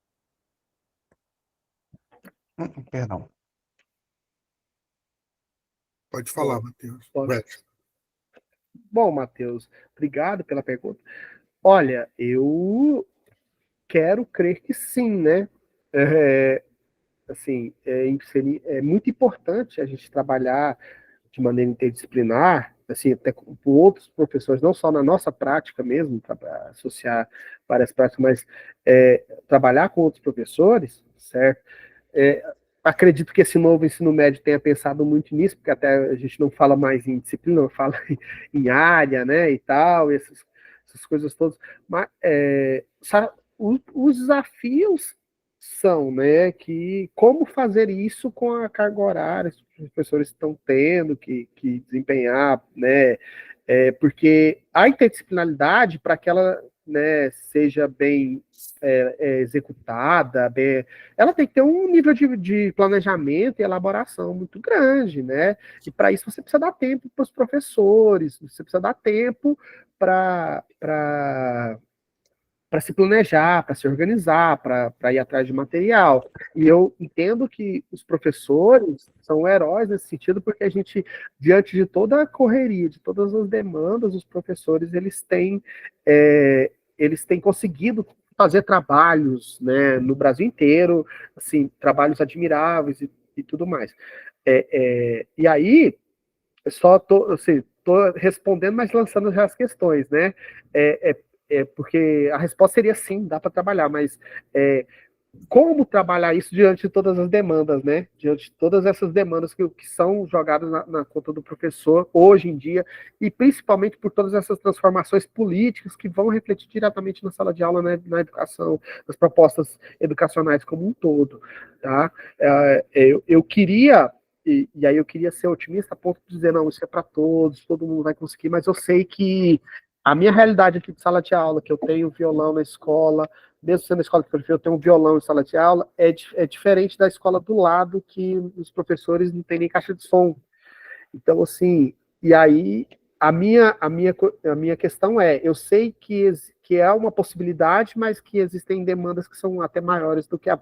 Perdão. Pode falar, Matheus. Bom, Matheus, obrigado pela pergunta. Olha, eu quero crer que sim, né? Assim, é muito importante a gente trabalhar de maneira interdisciplinar, assim, até com outros professores, não só na nossa prática mesmo, para associar várias práticas, mas trabalhar com outros professores, certo? Acredito que esse novo ensino médio tenha pensado muito nisso, porque até a gente não fala mais em disciplina, fala em área, né, e tal, essas coisas todas. Mas os desafios são, né, que como fazer isso com a carga horária que os professores estão tendo que desempenhar, né, porque a interdisciplinaridade, para que ela, né, seja bem executada, ela tem que ter um nível de planejamento e elaboração muito grande, né? E para isso você precisa dar tempo para os professores, você precisa dar tempo para se planejar, para se organizar, para ir atrás de material. E eu entendo que os professores são heróis nesse sentido, porque a gente, diante de toda a correria, de todas as demandas, os professores eles têm conseguido fazer trabalhos, né, no Brasil inteiro, assim, trabalhos admiráveis e tudo mais. E aí, eu só tô respondendo, mas lançando já as questões, né? Porque a resposta seria sim, dá para trabalhar, mas como trabalhar isso diante de todas as demandas, né? Diante de todas essas demandas que são jogadas na conta do professor hoje em dia, e principalmente por todas essas transformações políticas que vão refletir diretamente na sala de aula, né, na educação, nas propostas educacionais como um todo, tá? Eu queria e aí eu queria ser otimista a ponto de dizer, não, isso é para todos, todo mundo vai conseguir, mas eu sei que a minha realidade aqui de sala de aula, que eu tenho violão na escola, mesmo sendo a escola de filosofia, eu tenho um violão em sala de aula, é diferente da escola do lado, que os professores não têm nem caixa de som. Então, assim, e aí a minha questão eu sei que é uma possibilidade, mas que existem demandas que são até maiores do que o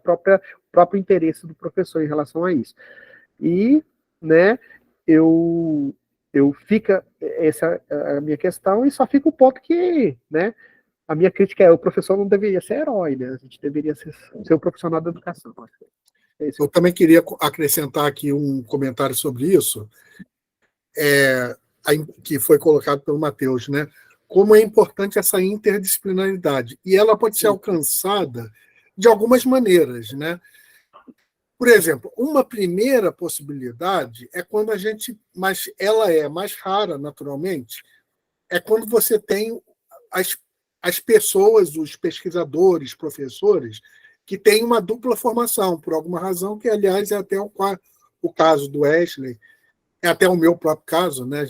próprio interesse do professor em relação a isso. E, né, fica essa a minha questão, e só fica o ponto que, né, a minha crítica o professor não deveria ser herói, né, a gente deveria ser um profissional da educação. Eu também queria acrescentar aqui um comentário sobre isso, que foi colocado pelo Matheus, né, como é importante essa interdisciplinaridade, e ela pode ser alcançada de algumas maneiras, né. Por exemplo, uma primeira possibilidade é quando mas ela é mais rara, naturalmente, é quando você tem as pessoas, os pesquisadores, professores, que têm uma dupla formação, por alguma razão, que, aliás, é até o caso do Wesley, é até o meu próprio caso, né?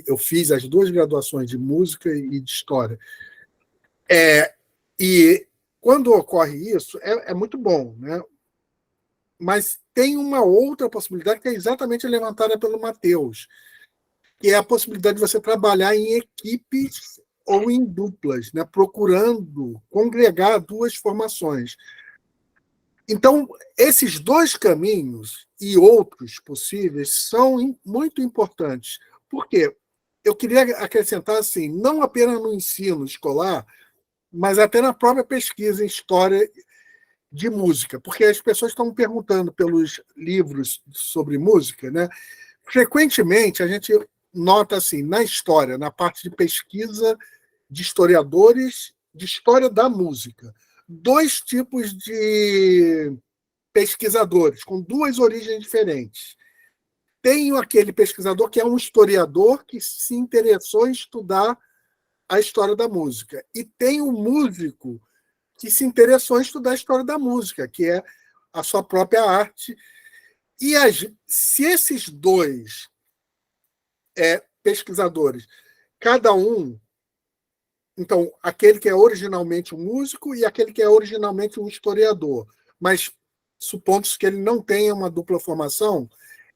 Eu fiz as duas graduações de música e de história. E quando ocorre isso, é muito bom, né? Mas tem uma outra possibilidade que é exatamente levantada pelo Matheus, que é a possibilidade de você trabalhar em equipes ou em duplas, né, procurando congregar duas formações. Então, esses dois caminhos e outros possíveis são muito importantes. Por quê? Eu queria acrescentar assim, não apenas no ensino escolar, mas até na própria pesquisa em história de música, porque as pessoas estão perguntando pelos livros sobre música, né? Frequentemente a gente nota assim, na história, na parte de pesquisa de historiadores de história da música, dois tipos de pesquisadores com duas origens diferentes. Tem aquele pesquisador que é um historiador que se interessou em estudar a história da música, e tem um músico que se interessou em estudar a história da música, que é a sua própria arte. E se esses dois pesquisadores, cada um, então, aquele que é originalmente um músico e aquele que é originalmente um historiador, mas supondo que ele não tenha uma dupla formação,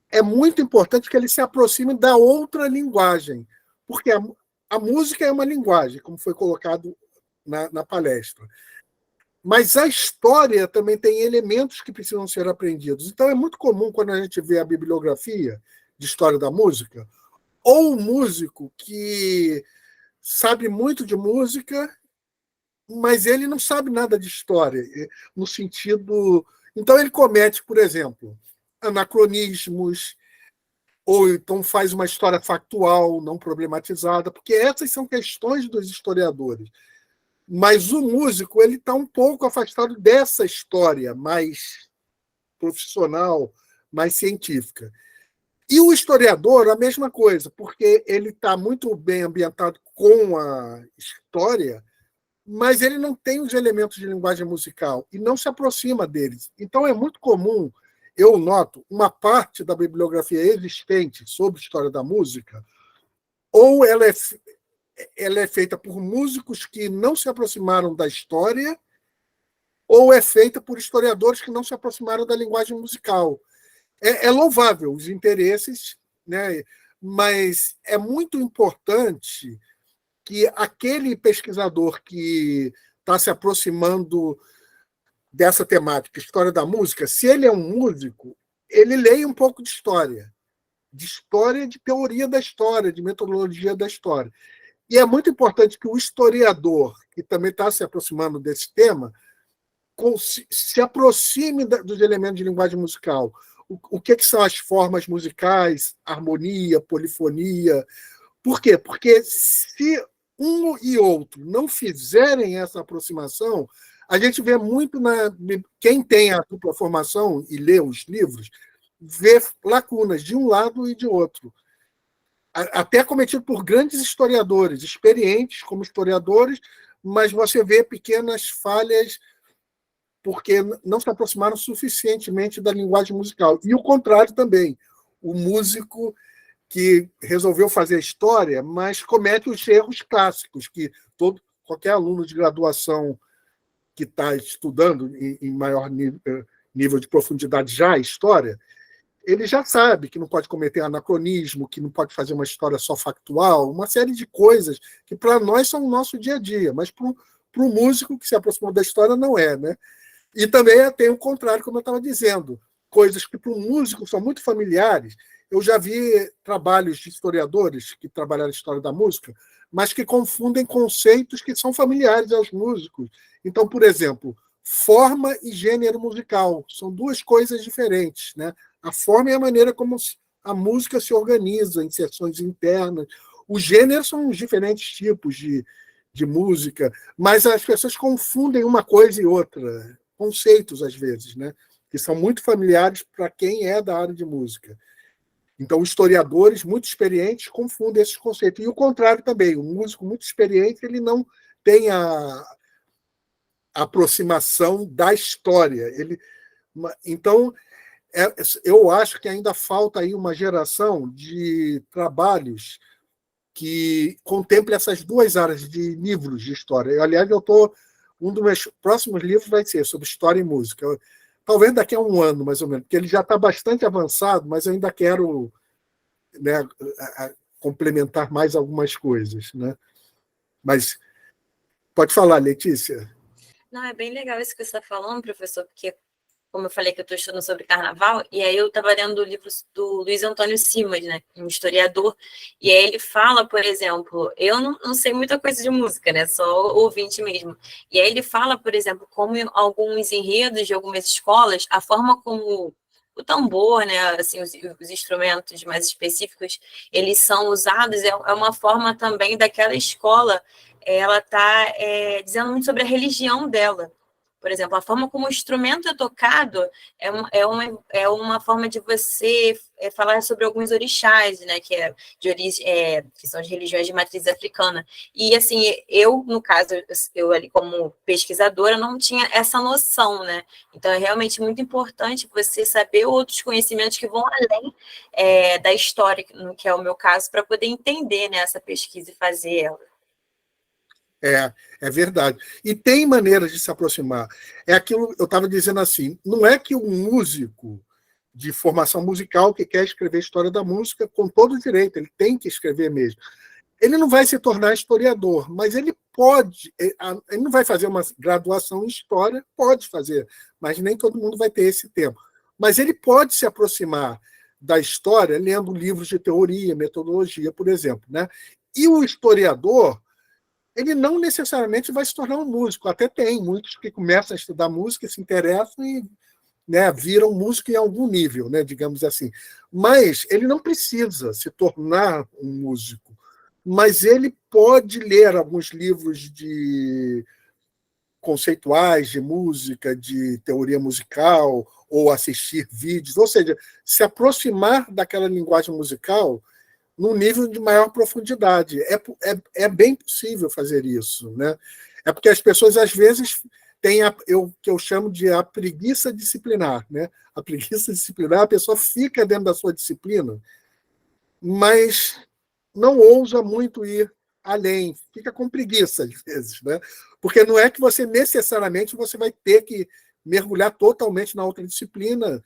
é muito importante que ele se aproxime da outra linguagem, porque a música é uma linguagem, como foi colocado na palestra. Mas a história também tem elementos que precisam ser aprendidos. Então, é muito comum, quando a gente vê a bibliografia de história da música, ou um músico que sabe muito de música, mas ele não sabe nada de história, no sentido... Então, ele comete, por exemplo, anacronismos, ou então faz uma história factual, não problematizada, porque essas são questões dos historiadores. Mas o músico ele está um pouco afastado dessa história mais profissional, mais científica. E o historiador, a mesma coisa, porque ele está muito bem ambientado com a história, mas ele não tem os elementos de linguagem musical e não se aproxima deles. Então, é muito comum, eu noto, uma parte da bibliografia existente sobre história da música, ou ela é feita por músicos que não se aproximaram da história, ou é feita por historiadores que não se aproximaram da linguagem musical. É louvável os interesses, né? Mas é muito importante que aquele pesquisador que está se aproximando dessa temática, história da música, se ele é um músico, ele leia um pouco de história, de teoria da história, de metodologia da história. E é muito importante que o historiador, que também está se aproximando desse tema, se aproxime dos elementos de linguagem musical. O que são as formas musicais, harmonia, polifonia. Por quê? Porque se um e outro não fizerem essa aproximação, a gente vê muito quem tem a dupla formação e lê os livros, vê lacunas de um lado e de outro. Até cometido por grandes historiadores, experientes como historiadores, mas você vê pequenas falhas porque não se aproximaram suficientemente da linguagem musical. E o contrário também. O músico que resolveu fazer história, mas comete os erros clássicos que qualquer aluno de graduação que está estudando em maior nível de profundidade já a história, ele já sabe que não pode cometer anacronismo, que não pode fazer uma história só factual, uma série de coisas que para nós são o nosso dia a dia, mas para o músico que se aproximou da história não é, né? E também tem o contrário, como eu estava dizendo, coisas que para o músico são muito familiares. Eu já vi trabalhos de historiadores que trabalharam a história da música, mas que confundem conceitos que são familiares aos músicos. Então, por exemplo, forma e gênero musical são duas coisas diferentes, né? A forma é a maneira como a música se organiza em seções internas. Os gêneros são os diferentes tipos de música, mas as pessoas confundem uma coisa e outra, conceitos às vezes, né? Que são muito familiares para quem é da área de música. Então, historiadores muito experientes confundem esses conceitos. E o contrário também, um músico muito experiente ele não tem a aproximação da história. Então, eu acho que ainda falta aí uma geração de trabalhos que contemple essas duas áreas de livros de história. Aliás, um dos meus próximos livros vai ser sobre história e música. Talvez daqui a um ano, mais ou menos, porque ele já está bastante avançado, mas eu ainda quero, né, complementar mais algumas coisas, né? Mas pode falar, Letícia. Não, é bem legal isso que você está falando, professor, porque, como eu falei que eu estou estudando sobre carnaval, e aí eu estava lendo o livro do Luiz Antônio Simas, né, um historiador, e aí ele fala, por exemplo, eu não sei muita coisa de música, né, só ouvinte mesmo, e aí ele fala, por exemplo, como em alguns enredos de algumas escolas, a forma como o tambor, né, assim, os instrumentos mais específicos, eles são usados, é uma forma também daquela escola, ela está dizendo muito sobre a religião dela. Por exemplo, a forma como o instrumento é tocado é uma forma de você falar sobre alguns orixás, né, que, que são de religiões de matriz africana. E, assim, eu, no caso, eu ali como pesquisadora, não tinha essa noção, né? Então, é realmente muito importante você saber outros conhecimentos que vão além da história, que é o meu caso, para poder entender, né, essa pesquisa e fazer ela. É verdade. E tem maneiras de se aproximar. É aquilo eu estava dizendo assim, não é que um músico de formação musical que quer escrever história da música, com todo direito, ele tem que escrever mesmo. Ele não vai se tornar historiador, mas ele pode, ele não vai fazer uma graduação em história, pode fazer, mas nem todo mundo vai ter esse tempo. Mas ele pode se aproximar da história lendo livros de teoria, metodologia, por exemplo, né? E o historiador, ele não necessariamente vai se tornar um músico. Até tem muitos que começam a estudar música, se interessam e, né, viram músico em algum nível, né, digamos assim. Mas ele não precisa se tornar um músico. Mas ele pode ler alguns livros de conceituais de música, de teoria musical, ou assistir vídeos, ou seja, se aproximar daquela linguagem musical num nível de maior profundidade. É bem possível fazer isso, né? É porque as pessoas, às vezes, têm que eu chamo de a preguiça disciplinar, né? A preguiça disciplinar, a pessoa fica dentro da sua disciplina, mas não ousa muito ir além, fica com preguiça, às vezes, né? Porque não é que você necessariamente você vai ter que mergulhar totalmente na outra disciplina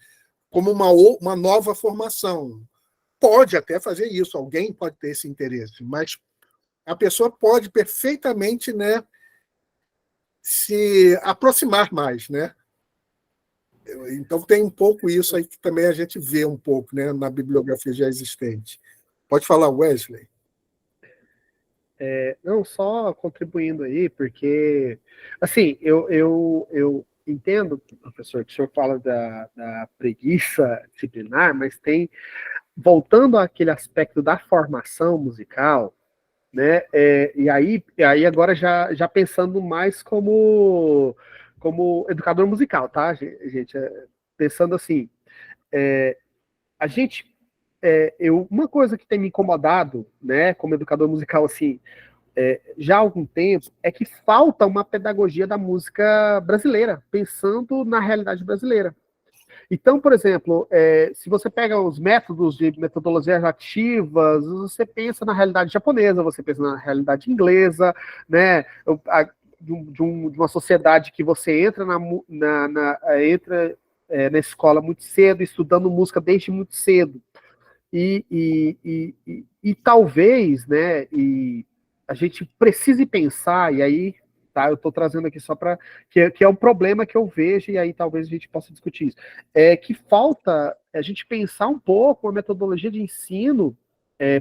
como uma nova formação. Pode até fazer isso, alguém pode ter esse interesse, mas a pessoa pode perfeitamente, né, se aproximar mais, né? Então tem um pouco isso aí que também a gente vê um pouco, né, na bibliografia já existente. Pode falar, Wesley. Não, só contribuindo aí, porque, assim, eu entendo, professor, que o senhor fala da preguiça disciplinar, mas tem, voltando àquele aspecto da formação musical, né, e aí agora já pensando mais como educador musical, tá, gente? Pensando assim, a gente, uma coisa que tem me incomodado, né, como educador musical, assim, já há algum tempo, é que falta uma pedagogia da música brasileira, pensando na realidade brasileira. Então, por exemplo, se você pega os métodos de metodologias ativas, você pensa na realidade japonesa, você pensa na realidade inglesa, né? De uma sociedade que você entra na escola muito cedo, estudando música desde muito cedo. E talvez, né, a gente precise pensar, e aí, tá, eu estou trazendo aqui só para, que é um problema que eu vejo, e aí talvez a gente possa discutir isso, que falta a gente pensar um pouco a metodologia de ensino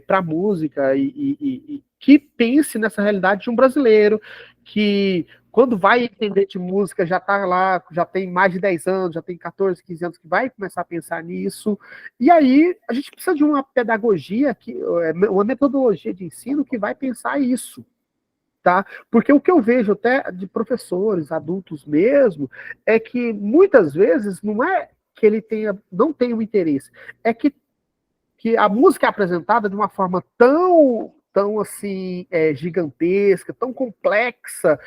para música, e que pense nessa realidade de um brasileiro, que quando vai entender de música, já está lá, já tem mais de 10 anos, já tem 14, 15 anos, que vai começar a pensar nisso. E aí a gente precisa de uma pedagogia, uma metodologia de ensino que vai pensar isso. Tá? Porque o que eu vejo até de professores, adultos mesmo, é que muitas vezes não é que ele não tenha um interesse, é que a música é apresentada de uma forma tão assim, gigantesca, tão complexa,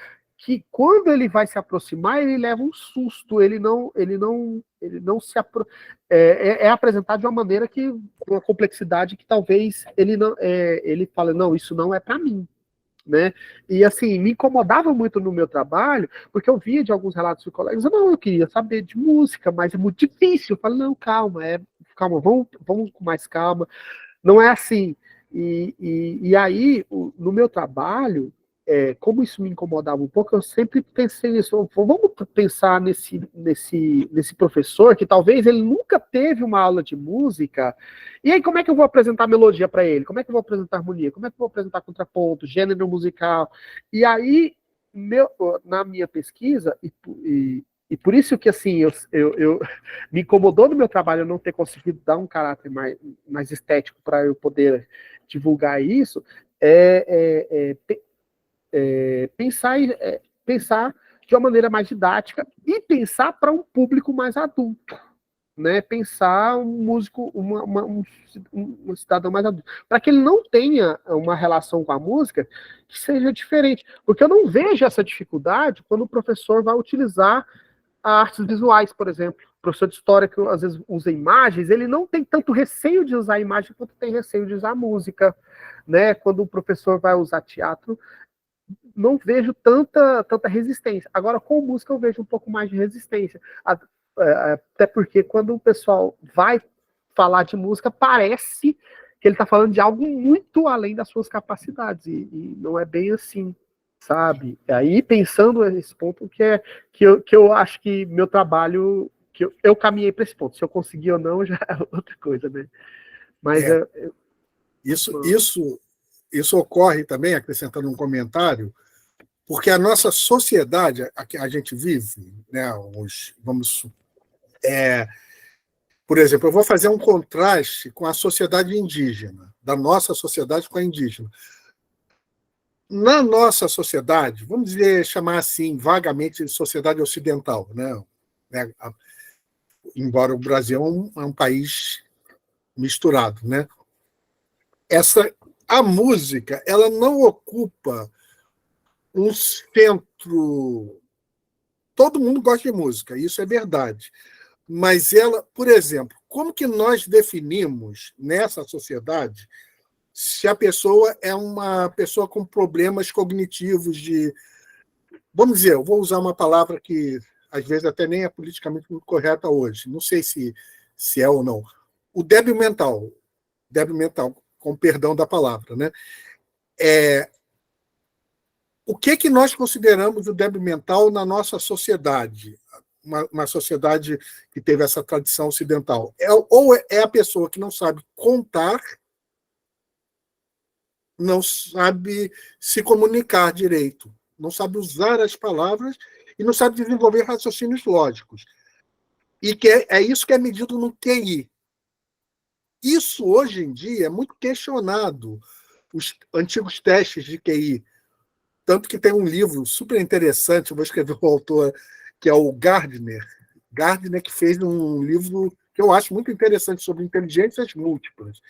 que quando ele vai se aproximar, ele leva um susto, ele não se é apresentado de uma maneira que, uma complexidade que talvez ele não, ele fala, não, isso não é para mim, né? E assim, me incomodava muito no meu trabalho, porque eu via de alguns relatos de colegas, não, eu queria saber de música, mas é muito difícil. Eu falo, não, calma, vamos com mais calma. Não é assim. E aí, no meu trabalho, como isso me incomodava um pouco, eu sempre pensei nisso. Vamos pensar nesse professor que talvez ele nunca teve uma aula de música. E aí, como é que eu vou apresentar melodia para ele? Como é que eu vou apresentar harmonia? Como é que eu vou apresentar contraponto, gênero musical? E aí, na minha pesquisa, e por isso que, assim, eu me incomodou no meu trabalho eu não ter conseguido dar um caráter mais estético para eu poder divulgar isso, pensar de uma maneira mais didática e pensar para um público mais adulto, né? Pensar um músico, um cidadão mais adulto, para que ele não tenha uma relação com a música que seja diferente, porque eu não vejo essa dificuldade quando o professor vai utilizar artes visuais, por exemplo. O professor de história que às vezes usa imagens, ele não tem tanto receio de usar imagem quanto tem receio de usar música, né? Quando o professor vai usar teatro, não vejo tanta resistência. Agora, com música, eu vejo um pouco mais de resistência. Até porque quando o pessoal vai falar de música, parece que ele está falando de algo muito além das suas capacidades, e não é bem assim, sabe? Aí, pensando nesse ponto, que eu acho que meu trabalho, que eu caminhei para esse ponto. Se eu conseguir ou não, já é outra coisa, né? Mas isso ocorre também, acrescentando um comentário, porque a nossa sociedade, a gente vive, né, por exemplo, eu vou fazer um contraste com a sociedade indígena, da nossa sociedade com a indígena. Na nossa sociedade, vamos dizer, chamar assim, vagamente, de sociedade ocidental, né? Embora o Brasil é um país misturado, né? A música, ela não ocupa um centro. Todo mundo gosta de música, isso é verdade. Mas ela, por exemplo, como que nós definimos nessa sociedade se a pessoa é uma pessoa com problemas cognitivos vamos dizer, eu vou usar uma palavra que às vezes até nem é politicamente muito correta hoje, não sei se é ou não, o débil mental, com perdão da palavra, né? O que nós consideramos o débil mental na nossa sociedade? Uma sociedade que teve essa tradição ocidental. Ou é a pessoa que não sabe contar, não sabe se comunicar direito, não sabe usar as palavras e não sabe desenvolver raciocínios lógicos. E é isso que é medido no QI. Isso, hoje em dia, é muito questionado, os antigos testes de QI. Tanto que tem um livro super interessante, eu vou escrever o autor, que é o Gardner, que fez um livro que eu acho muito interessante sobre inteligências múltiplas.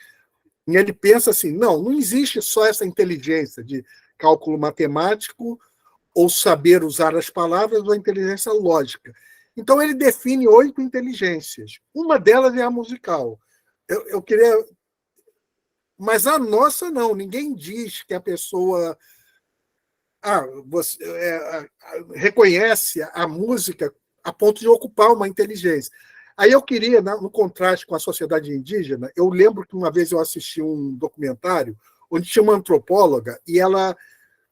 E ele pensa assim, não existe só essa inteligência de cálculo matemático ou saber usar as palavras ou a inteligência lógica. Então ele define 8 inteligências. Uma delas é a musical. Eu queria... Mas a nossa não, ninguém diz que a pessoa... você reconhece a música a ponto de ocupar uma inteligência. Aí eu queria, no contraste com a sociedade indígena, eu lembro que uma vez eu assisti um documentário onde tinha uma antropóloga e ela,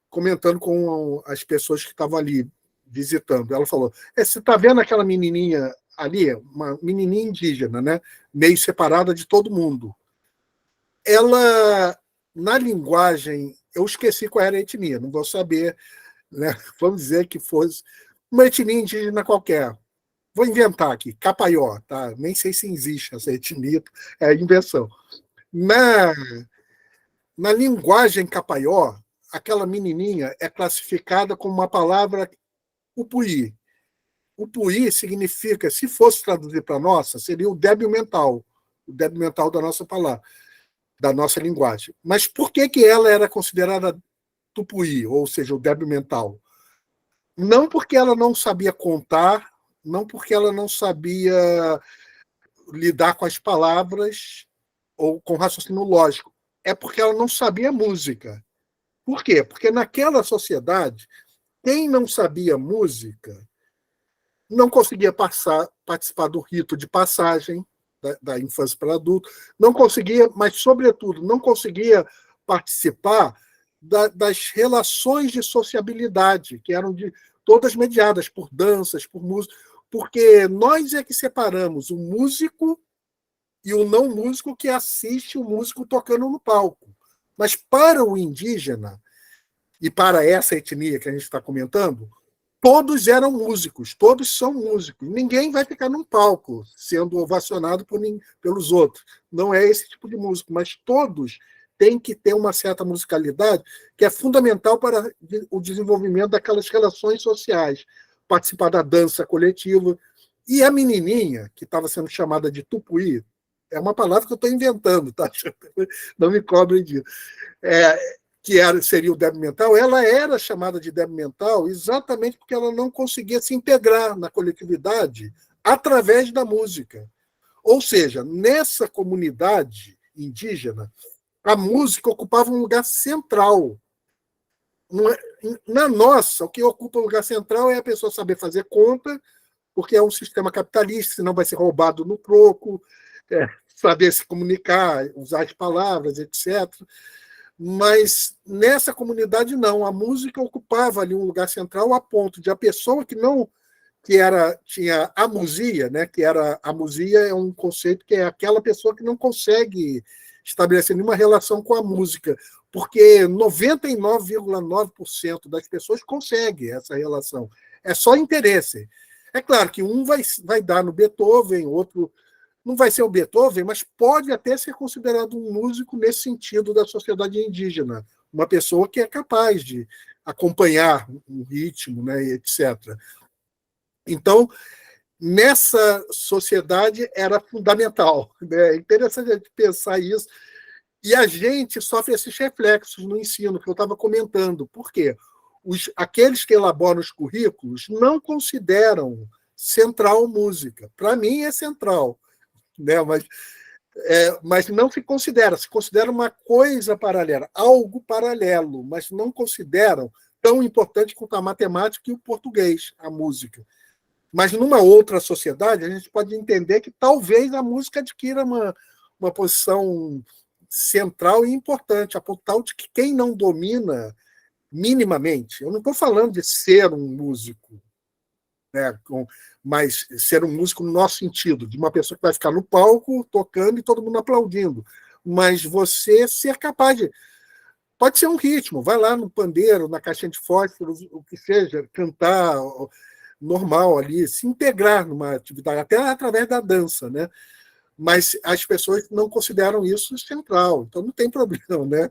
comentando com as pessoas que estavam ali visitando, ela falou, você está vendo aquela menininha ali, uma menininha indígena, né, meio separada de todo mundo. Ela, na linguagem, eu esqueci qual era a etnia, não vou saber, né? Vamos dizer que fosse uma etnia indígena qualquer. Vou inventar aqui, Capaió, tá? Nem sei se existe essa etnia, é invenção. Na linguagem Capaió, aquela menininha é classificada como uma palavra upuí. Upuí significa, se fosse traduzir para a nossa, seria o débil mental da nossa palavra, da nossa linguagem. Mas por que ela era considerada tupuí, ou seja, o débil mental? Não porque ela não sabia contar, não porque ela não sabia lidar com as palavras ou com raciocínio lógico, é porque ela não sabia música. Por quê? Porque naquela sociedade, quem não sabia música não conseguia participar do rito de passagem da infância para adulto, não conseguia, mas, sobretudo, não conseguia participar das relações de sociabilidade, que eram todas mediadas por danças, por música, porque nós é que separamos o músico e o não músico que assiste o músico tocando no palco. Mas para o indígena, e para essa etnia que a gente está comentando, todos eram músicos, todos são músicos. Ninguém vai ficar num palco sendo ovacionado pelos outros. Não é esse tipo de músico, mas todos têm que ter uma certa musicalidade que é fundamental para o desenvolvimento daquelas relações sociais. participar da dança coletiva. E a menininha, que estava sendo chamada de tupuí, é uma palavra que eu estou inventando, tá? Não me cobrem disso. Seria o débil mental, ela era chamada de débil mental exatamente porque ela não conseguia se integrar na coletividade através da música. Ou seja, nessa comunidade indígena, a música ocupava um lugar central. Na nossa, o que ocupa um lugar central é a pessoa saber fazer conta, porque é um sistema capitalista, senão vai ser roubado no troco, saber se comunicar, usar as palavras, etc. Mas nessa comunidade não, a música ocupava ali um lugar central a ponto de a pessoa tinha amusia, né? Que era amusia é um conceito que é aquela pessoa que não consegue estabelecer nenhuma relação com a música, porque 99,9% das pessoas conseguem essa relação. É só interesse. É claro que um vai dar no Beethoven, outro não vai ser o Beethoven, mas pode até ser considerado um músico nesse sentido da sociedade indígena, uma pessoa que é capaz de acompanhar um ritmo, né, etc. Então, nessa sociedade era fundamental. Né? É interessante a gente pensar isso. E a gente sofre esses reflexos no ensino, que eu estava comentando. Por quê? Aqueles que elaboram os currículos não consideram central música. Para mim é central, né? Mas não se considera uma coisa paralela, algo paralelo, mas não consideram tão importante quanto a matemática e o português, a música. Mas numa outra sociedade, a gente pode entender que talvez a música adquira uma posição central e importante, a ponto tal de que quem não domina minimamente, eu não estou falando de ser um músico, né, mas ser um músico no nosso sentido, de uma pessoa que vai ficar no palco tocando e todo mundo aplaudindo, mas você ser capaz de... Pode ser um ritmo, vai lá no pandeiro, na caixinha de fósforo, o que seja, cantar normal ali, se integrar numa atividade, até através da dança, né? Mas as pessoas não consideram isso central, então não tem problema, né?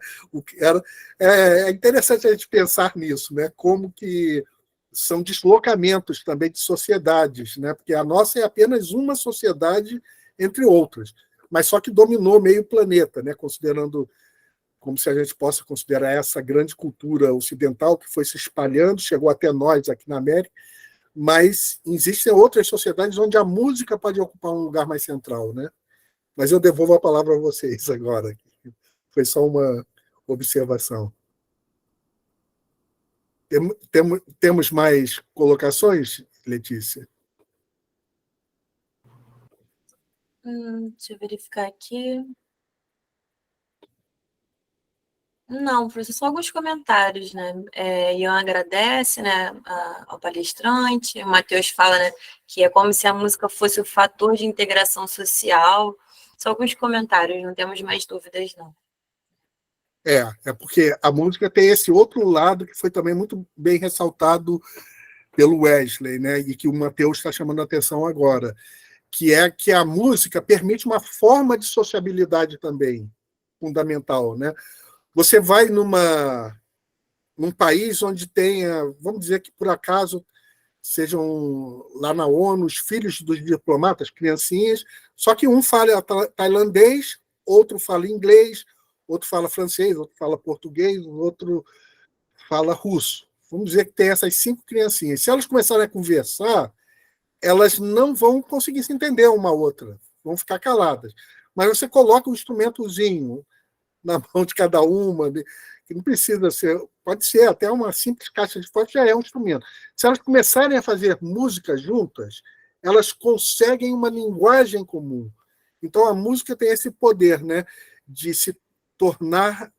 É interessante a gente pensar nisso, né? Como que são deslocamentos também de sociedades, né? Porque a nossa é apenas uma sociedade entre outras, mas só que dominou meio planeta, né? Considerando como se a gente possa considerar essa grande cultura ocidental que foi se espalhando, chegou até nós aqui na América, mas existem outras sociedades onde a música pode ocupar um lugar mais central, né? Mas eu devolvo a palavra a vocês agora. Foi só uma observação. Temos mais colocações, Letícia? Deixa eu verificar aqui. Não, professor, só alguns comentários, né? Ian agradece, né, ao palestrante. O Matheus fala, né, que é como se a música fosse o fator de integração social. Só alguns comentários, não temos mais dúvidas, não. É porque a música tem esse outro lado que foi também muito bem ressaltado pelo Wesley, né, e que o Matheus está chamando a atenção agora, que é que a música permite uma forma de sociabilidade também fundamental, né? Você vai num país onde tenha, vamos dizer que por acaso sejam lá na ONU os filhos dos diplomatas, criancinhas, só que um fala tailandês, outro fala inglês, outro fala francês, outro fala português, outro fala russo. Vamos dizer que tem essas 5 criancinhas. Se elas começarem a conversar, elas não vão conseguir se entender uma a outra, vão ficar caladas. Mas você coloca um instrumentozinho na mão de cada uma, que não precisa ser, pode ser até uma simples caixa de fósforo, já é um instrumento. Se elas começarem a fazer música juntas, elas conseguem uma linguagem comum. Então, a música tem esse poder, né, de se tornar,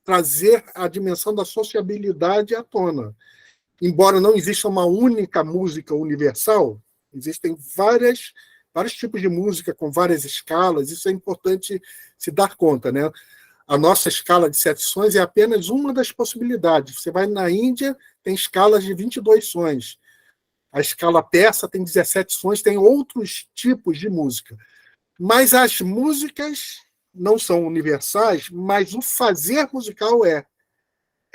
trazer a dimensão da sociabilidade à tona. Embora não exista uma única música universal, existem vários tipos de música com várias escalas, isso é importante se dar conta, né? A nossa escala de 7 sons é apenas uma das possibilidades. Você vai na Índia, tem escalas de 22 sons. A escala persa tem 17 sons, tem outros tipos de música. Mas as músicas não são universais, mas o fazer musical é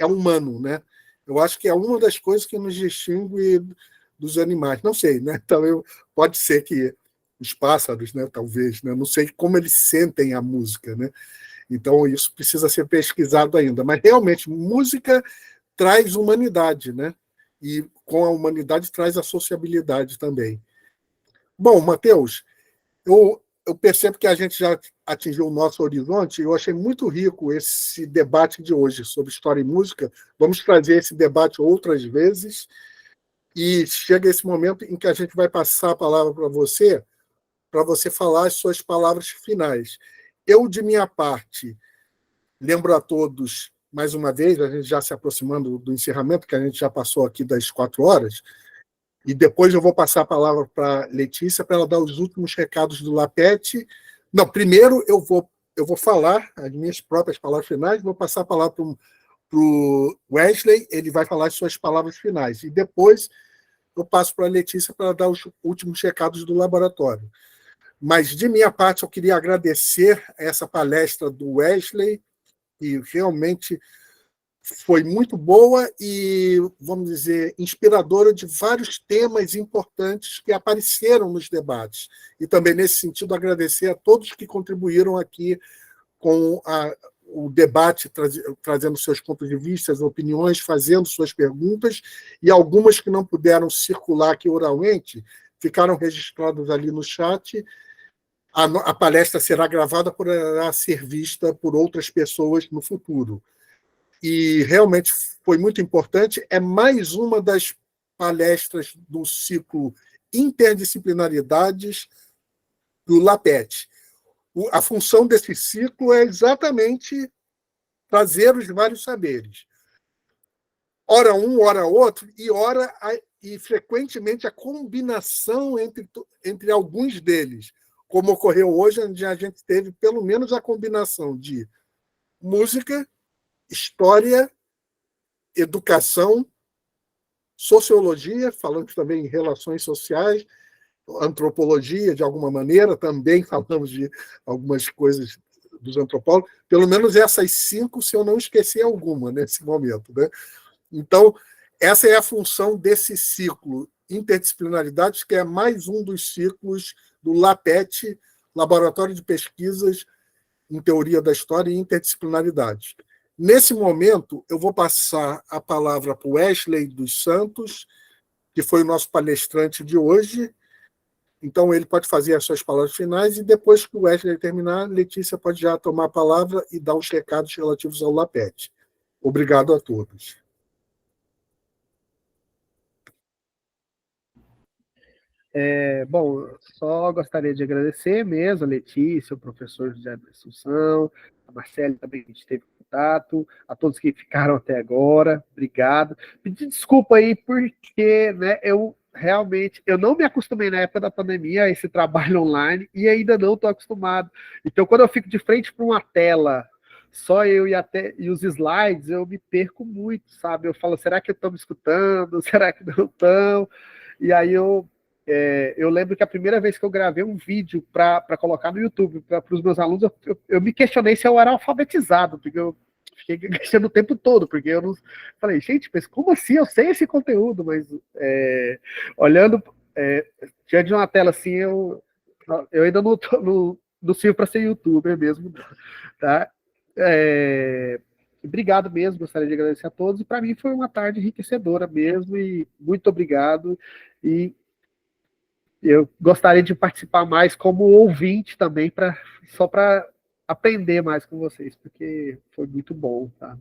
humano, né? Eu acho que é uma das coisas que nos distingue dos animais. Não sei, né? Então, pode ser que os pássaros, né? Talvez, né? Não sei como eles sentem a música, né? Então, isso precisa ser pesquisado ainda. Mas, realmente, música traz humanidade, né? E com a humanidade traz a sociabilidade também. Bom, Matheus, eu percebo que a gente já atingiu o nosso horizonte e eu achei muito rico esse debate de hoje sobre história e música. Vamos trazer esse debate outras vezes e chega esse momento em que a gente vai passar a palavra para você falar as suas palavras finais. Eu, de minha parte, lembro a todos, mais uma vez, a gente já se aproximando do encerramento, que a gente já passou aqui das 4 horas, e depois eu vou passar a palavra para a Letícia para ela dar os últimos recados do Lapete. Não, primeiro eu vou falar as minhas próprias palavras finais, vou passar a palavra para o Wesley, ele vai falar as suas palavras finais, e depois eu passo para a Letícia para dar os últimos recados do laboratório. Mas, de minha parte, eu queria agradecer essa palestra do Wesley, que realmente foi muito boa e, vamos dizer, inspiradora de vários temas importantes que apareceram nos debates. E também, nesse sentido, agradecer a todos que contribuíram aqui com o debate, trazendo seus pontos de vista, opiniões, fazendo suas perguntas, e algumas que não puderam circular aqui oralmente, ficaram registradas ali no chat. A palestra será gravada, poderá ser vista por outras pessoas no futuro. E realmente foi muito importante. É mais uma das palestras do ciclo Interdisciplinaridades do LAPET. A função desse ciclo é exatamente trazer os vários saberes. Ora um, ora outro, e frequentemente a combinação entre alguns deles, como ocorreu hoje, onde a gente teve pelo menos a combinação de música, história, educação, sociologia, falamos também em relações sociais, antropologia, de alguma maneira, também falamos de algumas coisas dos antropólogos, pelo menos essas 5, se eu não esquecer alguma nesse momento, né? Então, essa é a função desse ciclo Interdisciplinaridades, que é mais um dos ciclos do LAPET, Laboratório de Pesquisas em Teoria da História e Interdisciplinaridade. Nesse momento, eu vou passar a palavra para o Wesley dos Santos, que foi o nosso palestrante de hoje. Então, ele pode fazer as suas palavras finais e depois que o Wesley terminar, Letícia pode já tomar a palavra e dar os recados relativos ao LAPET. Obrigado a todos. Bom, só gostaria de agradecer mesmo a Letícia, o professor José da Assunção, a Marcele também, que a gente teve contato, a todos que ficaram até agora, obrigado. Pedir desculpa aí, porque né, eu não me acostumei na época da pandemia a esse trabalho online e ainda não estou acostumado. Então, quando eu fico de frente para uma tela, só eu e os slides, eu me perco muito, sabe? Eu falo, será que eu estou me escutando? Será que não estão? E aí eu lembro que a primeira vez que eu gravei um vídeo para colocar no YouTube para os meus alunos, eu me questionei se eu era alfabetizado, porque eu fiquei gastando o tempo todo, porque eu não falei, gente, mas como assim? Eu sei esse conteúdo, mas olhando diante de uma tela assim, eu ainda não sirvo para ser youtuber mesmo, tá? Obrigado mesmo, gostaria de agradecer a todos, e para mim foi uma tarde enriquecedora mesmo, e muito obrigado, e eu gostaria de participar mais como ouvinte também, só para aprender mais com vocês, porque foi muito bom, tá?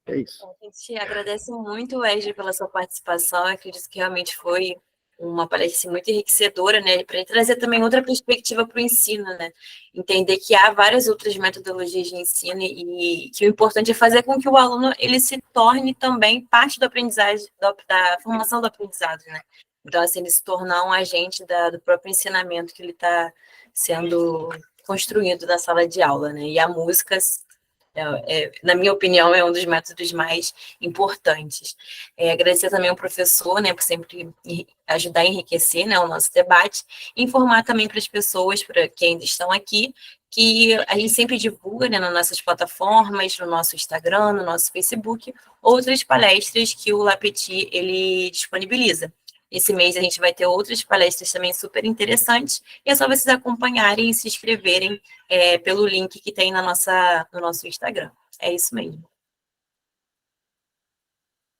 É isso. A gente agradece muito, Wesley, pela sua participação. Eu acredito que realmente foi uma palestra muito enriquecedora, né? Para trazer também outra perspectiva para o ensino, né? Entender que há várias outras metodologias de ensino e que o importante é fazer com que o aluno ele se torne também parte da aprendizagem, da formação do aprendizado, né? Então, assim, ele se tornar um agente do próprio ensinamento que ele está sendo construído na sala de aula, né? E a música Na minha opinião, é um dos métodos mais importantes. Agradecer também ao professor, né, por sempre ajudar a enriquecer, né, o nosso debate, e informar também para as pessoas, para quem ainda estão aqui, que a gente sempre divulga, né, nas nossas plataformas, no nosso Instagram, no nosso Facebook, outras palestras que o LAPETI ele disponibiliza. Esse mês a gente vai ter outras palestras também super interessantes, e é só vocês acompanharem e se inscreverem pelo link que tem no nosso Instagram. É isso mesmo.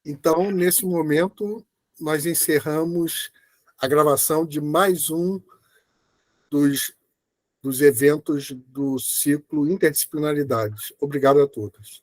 Então, nesse momento, nós encerramos a gravação de mais um dos eventos do ciclo Interdisciplinaridades. Obrigado a todos.